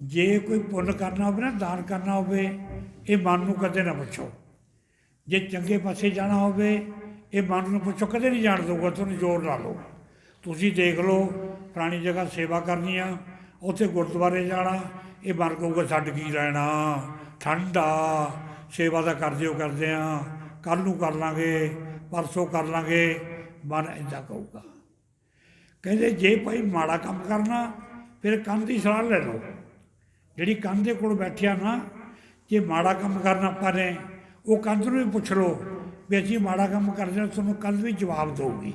Speaker 1: ਜੇ ਕੋਈ ਪੁੰਨ ਕਰਨਾ ਹੋਵੇ ਨਾ, ਦਾਨ ਕਰਨਾ ਹੋਵੇ, ਇਹ ਮਨ ਨੂੰ ਕਦੇ ਨਾ ਪੁੱਛੋ। ਜੇ ਚੰਗੇ ਪਾਸੇ ਜਾਣਾ ਹੋਵੇ, ਇਹ ਮਨ ਨੂੰ ਪੁੱਛੋ, ਕਦੇ ਨਹੀਂ ਜਾਣ ਦਊਗਾ, ਤੁਹਾਨੂੰ ਜ਼ੋਰ ਲਾ ਲਓ। ਤੁਸੀਂ ਦੇਖ ਲਓ, ਪੁਰਾਣੀ ਜਗ੍ਹਾ ਸੇਵਾ ਕਰਨੀ ਆ, ਉੱਥੇ ਗੁਰਦੁਆਰੇ ਜਾਣਾ, ਇਹ ਮਨ ਕਹੂਗਾ ਛੱਡ ਕੀ ਲੈਣਾ, ਠੰਡਾ ਸੇਵਾ ਤਾਂ ਕਰਦੇ ਹਾਂ, ਕੱਲ੍ਹ ਨੂੰ ਕਰ ਲਾਂਗੇ, ਪਰਸੋਂ ਕਰ ਲਾਂਗੇ, ਮਨ ਇੱਦਾਂ ਕਹੂਗਾ। ਕਹਿੰਦੇ ਜੇ ਭਾਈ ਮਾੜਾ ਕੰਮ ਕਰਨਾ, ਫਿਰ ਕੰਧ ਦੀ ਸਲਾਹ ਲੈ ਲਓ, ਜਿਹੜੀ ਕੰਧ ਦੇ ਕੋਲ ਬੈਠਿਆ ਨਾ, ਜੇ ਮਾੜਾ ਕੰਮ ਕਰਨਾ ਆਪਾਂ ਨੇ, ਉਹ ਕੰਧ ਨੂੰ ਵੀ ਪੁੱਛ ਲਓ ਵੀ ਅਸੀਂ ਮਾੜਾ ਕੰਮ ਕਰਦੇ ਹਾਂ, ਤੁਹਾਨੂੰ ਕੰਧ ਵੀ ਜਵਾਬ ਦੇਊਗੀ,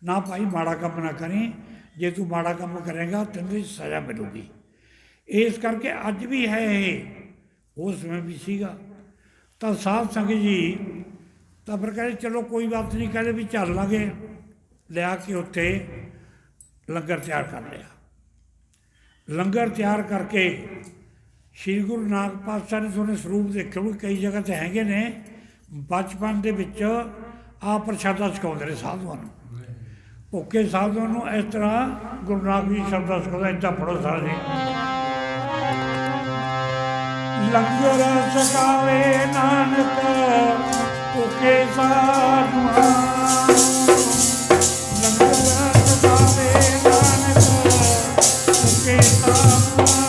Speaker 1: ਨਾ ਭਾਈ ਮਾੜਾ ਕੰਮ ਨਾ ਕਰੀ, ਜੇ ਤੂੰ ਮਾੜਾ ਕੰਮ ਕਰੇਗਾ ਤੈਨੂੰ ਸਜ਼ਾ ਮਿਲੂਗੀ। ਇਸ ਕਰਕੇ ਅੱਜ ਵੀ ਹੈ ਇਹ, ਉਸ ਸਮੇਂ ਵੀ ਸੀਗਾ। ਤਾਂ ਸਾਧ ਸੰਗਤ ਜੀ ਤਾਂ ਫਿਰ ਕਹਿੰਦੇ ਚਲੋ ਕੋਈ ਬਾਤ ਨਹੀਂ, ਕਹਿੰਦੇ ਵੀ ਚੱਲ ਲਾਂਗੇ। ਲਿਆ ਕੇ ਉੱਥੇ ਲੰਗਰ ਤਿਆਰ ਕਰ ਲਿਆ। ਲੰਗਰ ਤਿਆਰ ਕਰਕੇ ਸ਼੍ਰੀ ਗੁਰੂ ਨਾਨਕ ਪਾਤਸ਼ਾਹ ਨੇ ਤੁਹਾਨੂੰ ਸਰੂਪ ਦੇਖੇ ਵੀ ਕਈ ਜਗ੍ਹਾ 'ਤੇ ਹੈਗੇ ਨੇ, ਬਚਪਨ ਦੇ ਵਿੱਚ ਆਪ ਪ੍ਰਸ਼ਾਦਾ ਛਕਾਉਂਦੇ ਨੇ ਸਾਧੂਆਂ ਨੂੰ, ਭੁੱਖੇ ਸਾਧੂਆਂ ਨੂੰ। ਇਸ ਤਰ੍ਹਾਂ ਗੁਰੂ ਨਾਨਕ ਜੀ ਸ਼ਬਦਾਂ ਸਿਖਾਉਂਦਾ, ਇੱਦਾਂ ਪੜ੍ਹੋ ਸਾਰਾ ਜੀ। ਲੰਗਰ ਛਕਾਵੇ ਨਾਨਕ ਭੁੱਖੇ ਸਾਧੂਆਂ, ਲੰਗਰ ਛਕਾਵੇ ਨਾਨਕ ਭੁੱਖੇ ਸਾਧੂਆਂ,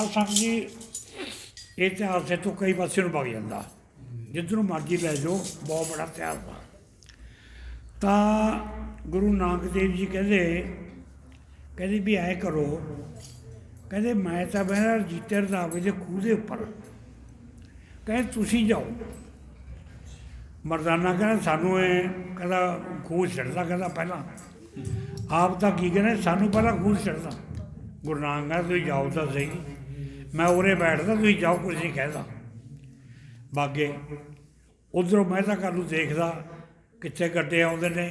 Speaker 1: ਸੰਗਤ ਜੀ ਇਹ ਇਤਿਹਾਸ ਇੱਥੋਂ ਕਈ ਪਾਸੇ ਨੂੰ ਵਗ ਜਾਂਦਾ, ਜਿੱਧਰ ਨੂੰ ਮਰਜ਼ੀ ਲੈ ਜਾਓ, ਬਹੁਤ ਬੜਾ ਇਤਿਹਾਸ ਆ। ਤਾਂ ਗੁਰੂ ਨਾਨਕ ਦੇਵ ਜੀ ਕਹਿੰਦੇ ਵੀ ਐਂ ਕਰੋ, ਕਹਿੰਦੇ ਮੈਂ ਤਾਂ ਬਹਿਣਾ ਜੀਤੇ ਰੰਧਾਵੇ ਦੇ ਖੂਹ ਦੇ ਉੱਪਰ, ਕਹਿੰਦੇ ਤੁਸੀਂ ਜਾਓ। ਮਰਦਾਨਾ ਕਹਿੰਦਾ ਸਾਨੂੰ ਇਹ ਕਹਿੰਦਾ ਖੂਹ ਛੱਡਦਾ, ਕਹਿੰਦਾ ਪਹਿਲਾਂ ਆਪ ਤਾਂ ਕੀ ਕਹਿੰਦੇ ਸਾਨੂੰ ਪਹਿਲਾਂ ਖੂਹ ਛੱਡਦਾ। ਗੁਰੂ ਨਾਨਕ ਕਹਿੰਦਾ ਤੁਸੀਂ ਜਾਓ ਤਾਂ ਸਹੀ, ਮੈਂ ਉਰੇ ਬੈਠਦਾ, ਤੁਸੀਂ ਜਾਓ, ਕੁਝ ਨਹੀਂ ਕਹਿੰਦਾ। ਬਾਗੇ ਉੱਧਰੋਂ ਮੈਂ ਤਾਂ ਕੱਲ੍ਹ ਨੂੰ ਦੇਖਦਾ ਕਿੱਥੇ ਗੱਡੇ ਆਉਂਦੇ ਨੇ,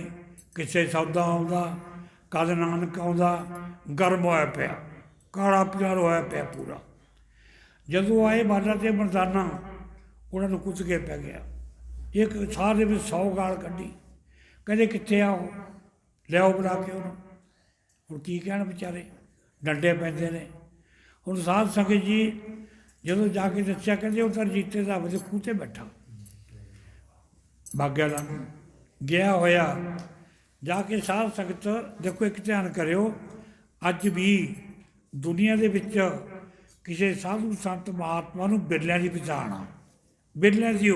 Speaker 1: ਕਿੱਥੇ ਸੌਦਾ ਆਉਂਦਾ, ਕਦ ਨਾਨਕ ਆਉਂਦਾ, ਗਰਮ ਹੋਇਆ ਪਿਆ, ਕਾਲਾ ਪਿਆਰ ਹੋਇਆ ਪਿਆ ਪੂਰਾ। ਜਦੋਂ ਆਏ ਬਾਲਾ ਤੇ ਮਰਦਾਨਾ, ਉਹਨਾਂ ਨੂੰ ਕੁੱਝ ਕੇ ਪੈ ਗਿਆ। ਇੱਕ ਸਾਹ ਦੇ ਵਿੱਚ 100 ਗਾਲ ਕੱਢੀ, ਕਹਿੰਦੇ ਕਿੱਥੇ ਆਓ, ਲਿਆਓ ਬੁਲਾ ਕੇ ਉਹਨੂੰ। ਹੁਣ ਕੀ ਕਹਿਣ ਵਿਚਾਰੇ, ਡੰਡੇ ਪੈਂਦੇ ਨੇ। ਹੁਣ ਸਾਧ ਸੰਗਤ ਜੀ ਜਦੋਂ ਜਾ ਕੇ ਦੱਸਿਆ, ਕਹਿੰਦੇ ਉਹ ਤਾਂ ਜੀਤੇ ਦਾ ਦੇ ਖੂਹ 'ਤੇ ਬੈਠਾ। ਬਾਗਿਆ ਦਾ ਗਿਆ ਹੋਇਆ ਜਾ ਕੇ ਸਾਧ ਸੰਗਤ ਦੇਖੋ, ਇੱਕ ਧਿਆਨ ਕਰਿਓ, ਅੱਜ ਵੀ ਦੁਨੀਆ ਦੇ ਵਿੱਚ ਕਿਸੇ ਸਾਧੂ ਸੰਤ ਮਹਾਤਮਾ ਨੂੰ ਬਿਰਲਿਆਂ ਦੀ ਪਛਾਣ ਆ, ਬਿਰਲਿਆਂ ਦੀ।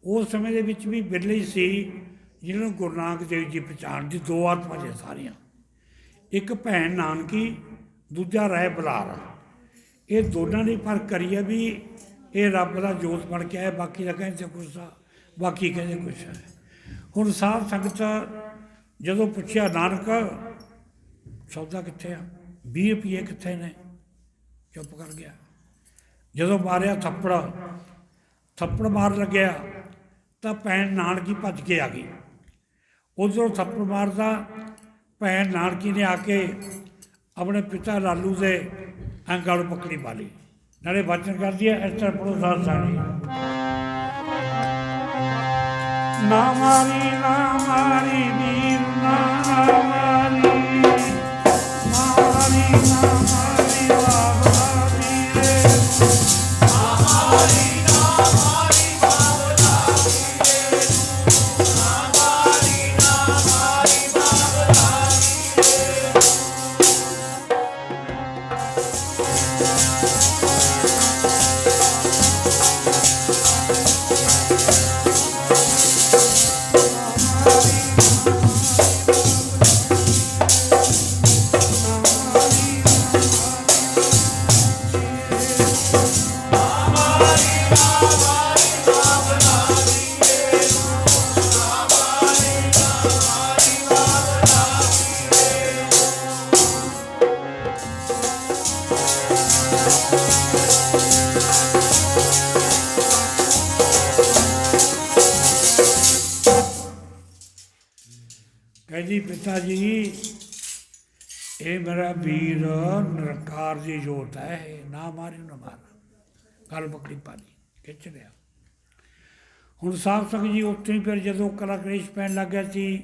Speaker 1: ਉਸ ਸਮੇਂ ਦੇ ਵਿੱਚ ਵੀ ਬਿਰਲੇ ਹੀ ਸੀ ਜਿਹਨਾਂ ਨੂੰ ਗੁਰੂ ਨਾਨਕ ਦੇਵ ਜੀ ਪਛਾਣ ਦੀ। ਦੋ ਆਤਮਾ ਜੇ ਸਾਰੀਆਂ, ਇੱਕ ਭੈਣ ਨਾਨਕੀ, ਦੂਜਾ ਰਾਏ ਬੁਲਾਰ। ਇਹ ਦੋਨਾਂ ਨੇ ਫਰਕ ਕਰੀ ਹੈ ਵੀ ਇਹ ਰੱਬ ਦਾ ਜੋਤ ਬਣ ਕੇ ਆਇਆ, ਬਾਕੀ ਦਾ ਕਹਿੰਦੇ ਕੁਛ ਆ, ਬਾਕੀ ਕਹਿੰਦੇ ਕੁਛ ਹੈ। ਹੁਣ ਸਾਧ ਸੰਗਤ ਜਦੋਂ ਪੁੱਛਿਆ ਨਾਨਕ ਸੌਦਾ ਕਿੱਥੇ ਆ, 20 ਰੁਪਈਏ ਕਿੱਥੇ ਨੇ, ਚੁੱਪ ਕਰ ਗਿਆ। ਜਦੋਂ ਮਾਰਿਆ ਥੱਪੜ ਮਾਰ ਲੱਗਿਆ ਤਾਂ ਭੈਣ ਨਾਨਕੀ ਭੱਜ ਕੇ ਆ ਗਈ। ਉਧਰੋਂ ਥੱਪੜ ਮਾਰਦਾ, ਭੈਣ ਨਾਨਕੀ ਨੇ ਆ ਕੇ ਆਪਣੇ ਪਿਤਾ ਲਾਲੂ ਦੇ ਗਲ ਪਕੜੀ ਪਾ ਲਈ, ਨਾਲੇ ਵਚਨ ਕਰਦੀ ਹੈ ਇਸ ਤਰ੍ਹਾਂ ਪੜੋ ਸਾਧ ਸਾਣੀ। ਨਾ ਮਾਰੀ ਨਾ ਮਾਰੀ ਵੀਰ ਨਾ ਮਾਰੀ, ਨਾ ਮਾਰੀ ਨਾ ਮਾਰੀ ਬਾਬਾ ਵੀਰੇ, ਨਾ ਮਾਰੀ ਨਾ ਮਾਰੀ ਬਾਬਾ ਵੀਰੇ, ਨਾ ਮਾਰੀ ਨਾ ਮਾਰੀ ਬਾਬਾ ਵੀਰੇ। ਕਹਿੰਦੀ ਪਿਤਾ ਜੀ ਇਹ ਮੇਰਾ ਵੀਰ ਨਿਰੰਕਾਰ ਦੀ ਜੋਤ ਹੈ, ਇਹ ਨਾ ਮਾਰਿਓ ਨਾ ਮਾਰ। ਗੱਲ ਬੱਕਰੀ ਪਾਲੀ ਖਿੱਚ ਲਿਆ। ਹੁਣ ਸਾਧ ਸੰਗਤ ਜੀ ਉੱਥੇ ਹੀ ਫਿਰ ਜਦੋਂ ਕਲਾ ਕਲੇਸ਼ ਪੈਣ ਲੱਗ ਗਿਆ ਸੀ,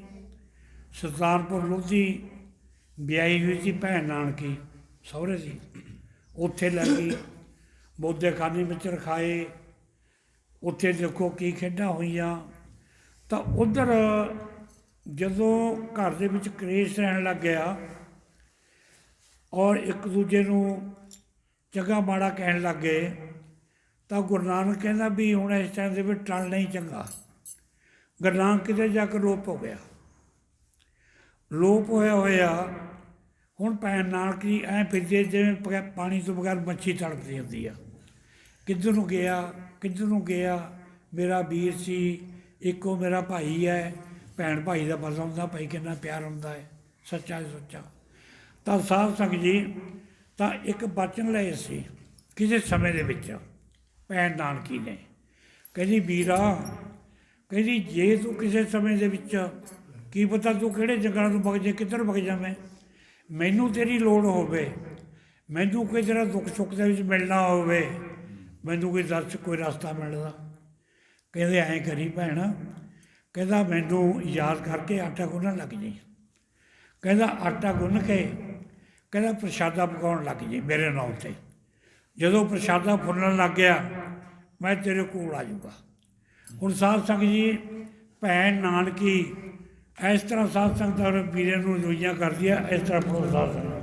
Speaker 1: ਸੁਲਤਾਨਪੁਰ ਲੋਧੀ ਵਿਆਹੀ ਹੋਈ ਸੀ ਭੈਣ ਨਾਨਕੀ ਸਹੁਰੇ ਸੀ, ਉੱਥੇ ਲੱਗੀ ਬੋਧੇਖਾਨੇ ਵਿੱਚ ਰਖਾਏ। ਉੱਥੇ ਦੇਖੋ ਕੀ ਖੇਡਾਂ ਹੋਈਆਂ। ਤਾਂ ਉੱਧਰ ਜਦੋਂ ਘਰ ਦੇ ਵਿੱਚ ਕਲੇਸ਼ ਰਹਿਣ ਲੱਗ ਗਿਆ ਔਰ ਇੱਕ ਦੂਜੇ ਨੂੰ ਚੰਗਾ ਮਾੜਾ ਕਹਿਣ ਲੱਗ ਗਏ, ਤਾਂ ਗੁਰੂ ਨਾਨਕ ਕਹਿੰਦਾ ਵੀ ਹੁਣ ਇਸ ਟਾਈਮ ਦੇ ਵਿੱਚ ਟਲਣਾ ਹੀ ਚੰਗਾ। ਗੁਰੂ ਨਾਨਕ ਕਿਤੇ ਜਾ ਕੇ ਲੋਪ ਹੋ ਗਿਆ। ਲੋਪ ਹੋਇਆ ਹੁਣ ਭੈਣ ਨਾਨਕੀ ਐਂ ਫਿਰਦੇ ਜਿਵੇਂ ਪਾਣੀ ਤੋਂ ਬਗੈਰ ਮੱਛੀ ਤੜਪਦੀ ਹੁੰਦੀ ਆ। ਕਿੱਧਰ ਨੂੰ ਗਿਆ ਮੇਰਾ ਵੀਰ ਸੀ, ਇੱਕੋ ਮੇਰਾ ਭਾਈ ਹੈ। ਭੈਣ ਭਾਈ ਦਾ ਪਤਾ ਹੁੰਦਾ, ਭਾਈ ਕਿੰਨਾ ਪਿਆਰ ਹੁੰਦਾ ਹੈ, ਸੱਚਾ ਸੁੱਚਾ। ਤਾਂ ਸਾਧ ਸੰਗਤ ਜੀ ਤਾਂ ਇੱਕ ਬਚਨ ਲਏ ਸੀ ਕਿਸੇ ਸਮੇਂ ਦੇ ਵਿੱਚ ਭੈਣ ਨਾਨਕੀ ਨੇ। ਕਹਿੰਦੀ ਵੀਰਾ, ਕਹਿੰਦੀ ਜੇ ਤੂੰ ਕਿਸੇ ਸਮੇਂ ਦੇ ਵਿੱਚ ਕੀ ਪਤਾ ਤੂੰ ਕਿਹੜੇ ਜੰਗਲਾਂ ਨੂੰ ਵਗ ਜੇ, ਕਿੱਧਰ ਵਗ ਜਾਵੇਂ, ਮੈਨੂੰ ਤੇਰੀ ਲੋੜ ਹੋਵੇ, ਮੈਨੂੰ ਕੋਈ ਤੇਰਾ ਦੁੱਖ ਸੁੱਖ ਦੇ ਵਿੱਚ ਮਿਲਣਾ ਹੋਵੇ, ਮੈਨੂੰ ਕੋਈ ਦੱਸ ਕੋਈ ਰਸਤਾ ਮਿਲਦਾ। ਕਹਿੰਦੇ ਐਂ ਕਰੀ ਭੈਣ, ਕਹਿੰਦਾ ਮੈਨੂੰ ਯਾਦ ਕਰਕੇ ਆਟਾ ਗੁੰਨਣ ਲੱਗ ਜੀ। ਕਹਿੰਦਾ ਆਟਾ ਗੁੰਨ ਕੇ ਕਹਿੰਦਾ ਪ੍ਰਸ਼ਾਦਾ ਪਕਾਉਣ ਲੱਗ ਜੀ ਮੇਰੇ ਨਾਂ 'ਤੇ। ਜਦੋਂ ਪ੍ਰਸ਼ਾਦਾ ਫੁੱਲਣ ਲੱਗ ਗਿਆ ਮੈਂ ਤੇਰੇ ਕੋਲ ਆ ਜਾਊਗਾ। ਹੁਣ ਸਾਧ ਸੰਗਤ ਜੀ ਭੈਣ ਨਾਨਕੀ ਇਸ ਤਰ੍ਹਾਂ ਸਾਧ ਸੰਗਤ ਵੀਰੇ ਨੂੰ ਰੋਈਆਂ ਕਰਦੀ ਆ। ਇਸ ਤਰ੍ਹਾਂ ਪੜੋ ਸਾਧ ਸੰਗਤ।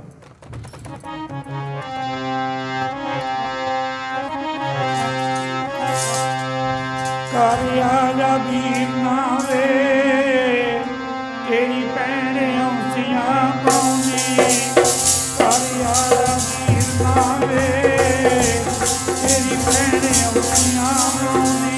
Speaker 1: ਘਰ ਆ ਜਾ ਵੀਰ ਨਾ ਵੇ, ਤੇਰੀ ਭੈਣ ਔਂਸੀਆਂ ਪਾਉਂਦੀ। ਘਰ ਆ ਜਾ ਵੀਰ ਨਾ ਵੇ, ਤੇਰੀ ਭੈਣ ਔਂਸੀਆਂ ਪਾਉਂਦੀ।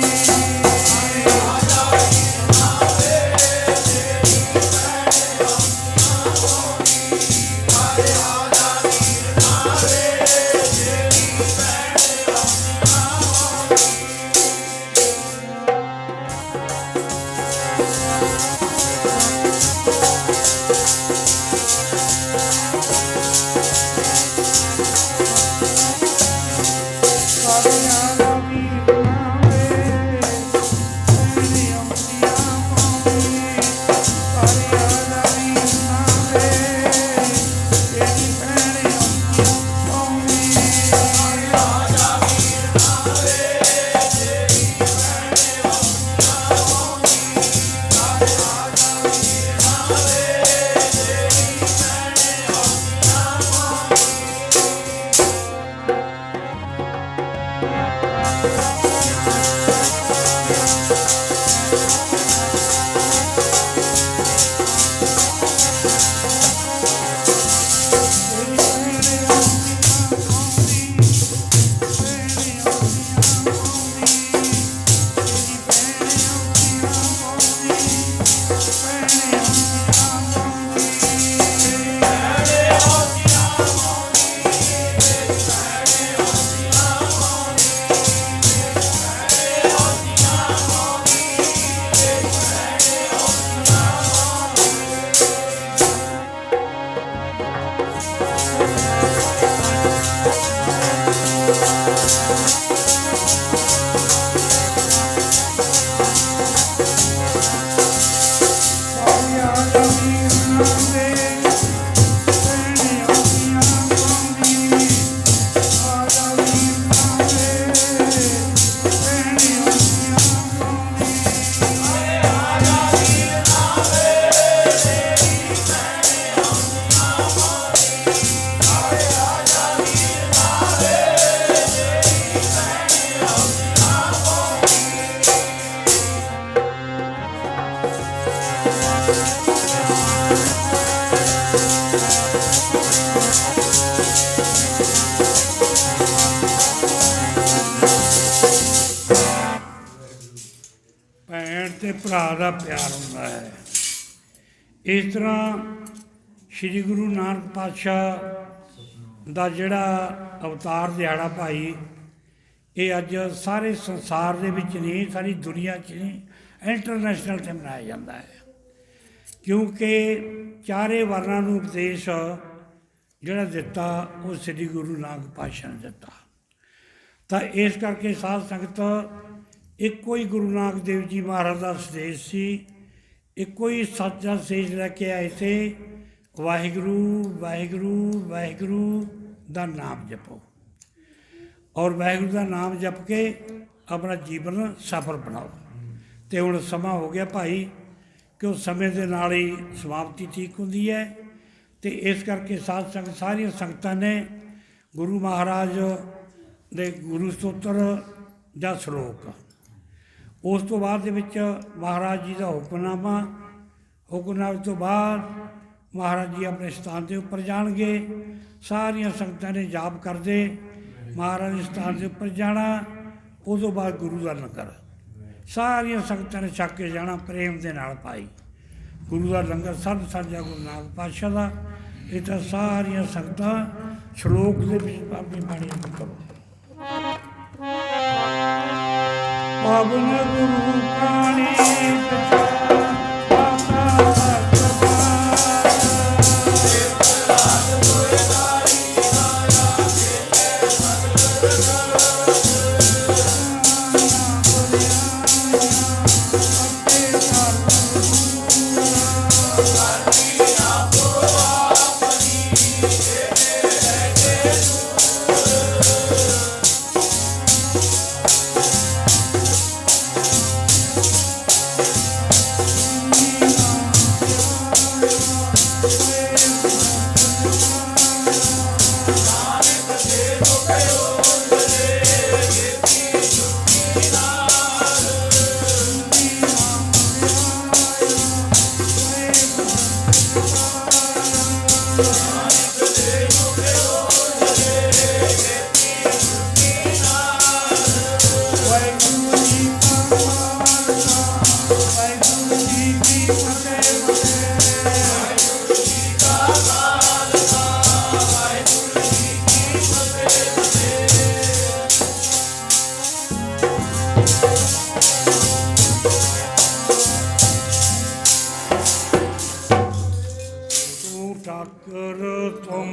Speaker 1: ਭਰਾ ਦਾ ਪਿਆਰ ਹੁੰਦਾ ਹੈ। ਇਸ ਤਰ੍ਹਾਂ ਸ਼੍ਰੀ ਗੁਰੂ ਨਾਨਕ ਪਾਤਸ਼ਾਹ ਦਾ ਜਿਹੜਾ ਅਵਤਾਰ ਦਿਹਾੜਾ ਭਾਈ, ਇਹ ਅੱਜ ਸਾਰੇ ਸੰਸਾਰ ਦੇ ਵਿੱਚ ਨਹੀਂ, ਸਾਰੀ ਦੁਨੀਆ 'ਚ ਨਹੀਂ, ਇੰਟਰਨੈਸ਼ਨਲ 'ਤੇ ਮਨਾਇਆ ਜਾਂਦਾ ਹੈ। क्योंकि चारे वर्णां नूं उपदेश ਜਿਹੜਾ ਦਿੱਤਾ ਉਹ ਸ੍ਰੀ ਗੁਰੂ ਨਾਨਕ ਪਾਤਸ਼ਾਹ ਨੇ ਦਿੱਤਾ। ਤਾਂ ਇਸ ਕਰਕੇ ਸਾਧ ਸੰਗਤ ਇੱਕੋ ਹੀ ਗੁਰੂ ਨਾਨਕ ਦੇਵ ਜੀ ਮਹਾਰਾਜ ਦਾ ਸੰਦੇਸ਼ ਸੀ, ਇੱਕੋ ਹੀ ਸੱਚ ਦਾ ਸੰਦੇਸ਼ ਲੈ ਕੇ ਆਏ ਥੇ, ਵਾਹਿਗੁਰੂ ਵਾਹਿਗੁਰੂ ਵਾਹਿਗੁਰੂ ਦਾ ਨਾਮ ਜਪੋ ਔਰ ਵਾਹਿਗੁਰੂ ਦਾ ਨਾਮ ਜਪ ਕੇ ਆਪਣਾ ਜੀਵਨ ਸਫਲ ਬਣਾਓ। ਅਤੇ ਹੁਣ ਸਮਾਂ ਹੋ ਗਿਆ ਭਾਈ ਕਿ ਉਹ ਸਮੇਂ ਦੇ ਨਾਲ ਹੀ ਸਮਾਪਤੀ ਠੀਕ ਹੁੰਦੀ ਹੈ। ਅਤੇ ਇਸ ਕਰਕੇ ਸਾਧ ਸੰਗਤ ਸਾਰੀਆਂ ਸੰਗਤਾਂ ਨੇ ਗੁਰੂ ਮਹਾਰਾਜ ਦੇ ਗੁਰੂ ਸਤੋਤਰ ਜਾਂ ਸ਼ਲੋਕ, ਉਸ ਤੋਂ ਬਾਅਦ ਦੇ ਵਿੱਚ ਮਹਾਰਾਜ ਜੀ ਦਾ ਹੁਕਮਨਾਮੇ ਤੋਂ ਬਾਅਦ ਮਹਾਰਾਜ ਜੀ ਆਪਣੇ ਸਥਾਨ ਦੇ ਉੱਪਰ ਜਾਣਗੇ। ਸਾਰੀਆਂ ਸੰਗਤਾਂ ਨੇ ਜਾਪ ਕਰਦੇ ਮਹਾਰਾਜ ਦੇ ਸਥਾਨ ਦੇ ਉੱਪਰ ਜਾਣਾ। ਉਸ ਤੋਂ ਬਾਅਦ ਗੁਰੂ ਦਾ ਲੰਗਰ ਸਾਰੀਆਂ ਸੰਗਤਾਂ ਨੇ ਛਕ ਕੇ ਜਾਣਾ ਪ੍ਰੇਮ ਦੇ ਨਾਲ ਭਾਈ। ਗੁਰੂ ਦਾ ਲੰਗਰ ਸਰਬ ਸਾਂਝਾ ਗੁਰੂ ਨਾਨਕ ਪਾਤਸ਼ਾਹ ਦਾ। ਇਹ ਤਾਂ ਸਾਰੀਆਂ ਸੰਗਤਾਂ ਸ਼ਲੋਕ ਦੇ ਵਿੱਚ ਆਪਣੀ ਬਾਣੀ ਨੂੰ ਕਰੋ। ਪਵਨ ਗੁਰੂ ਪਾਣੀ ठाकुर तुम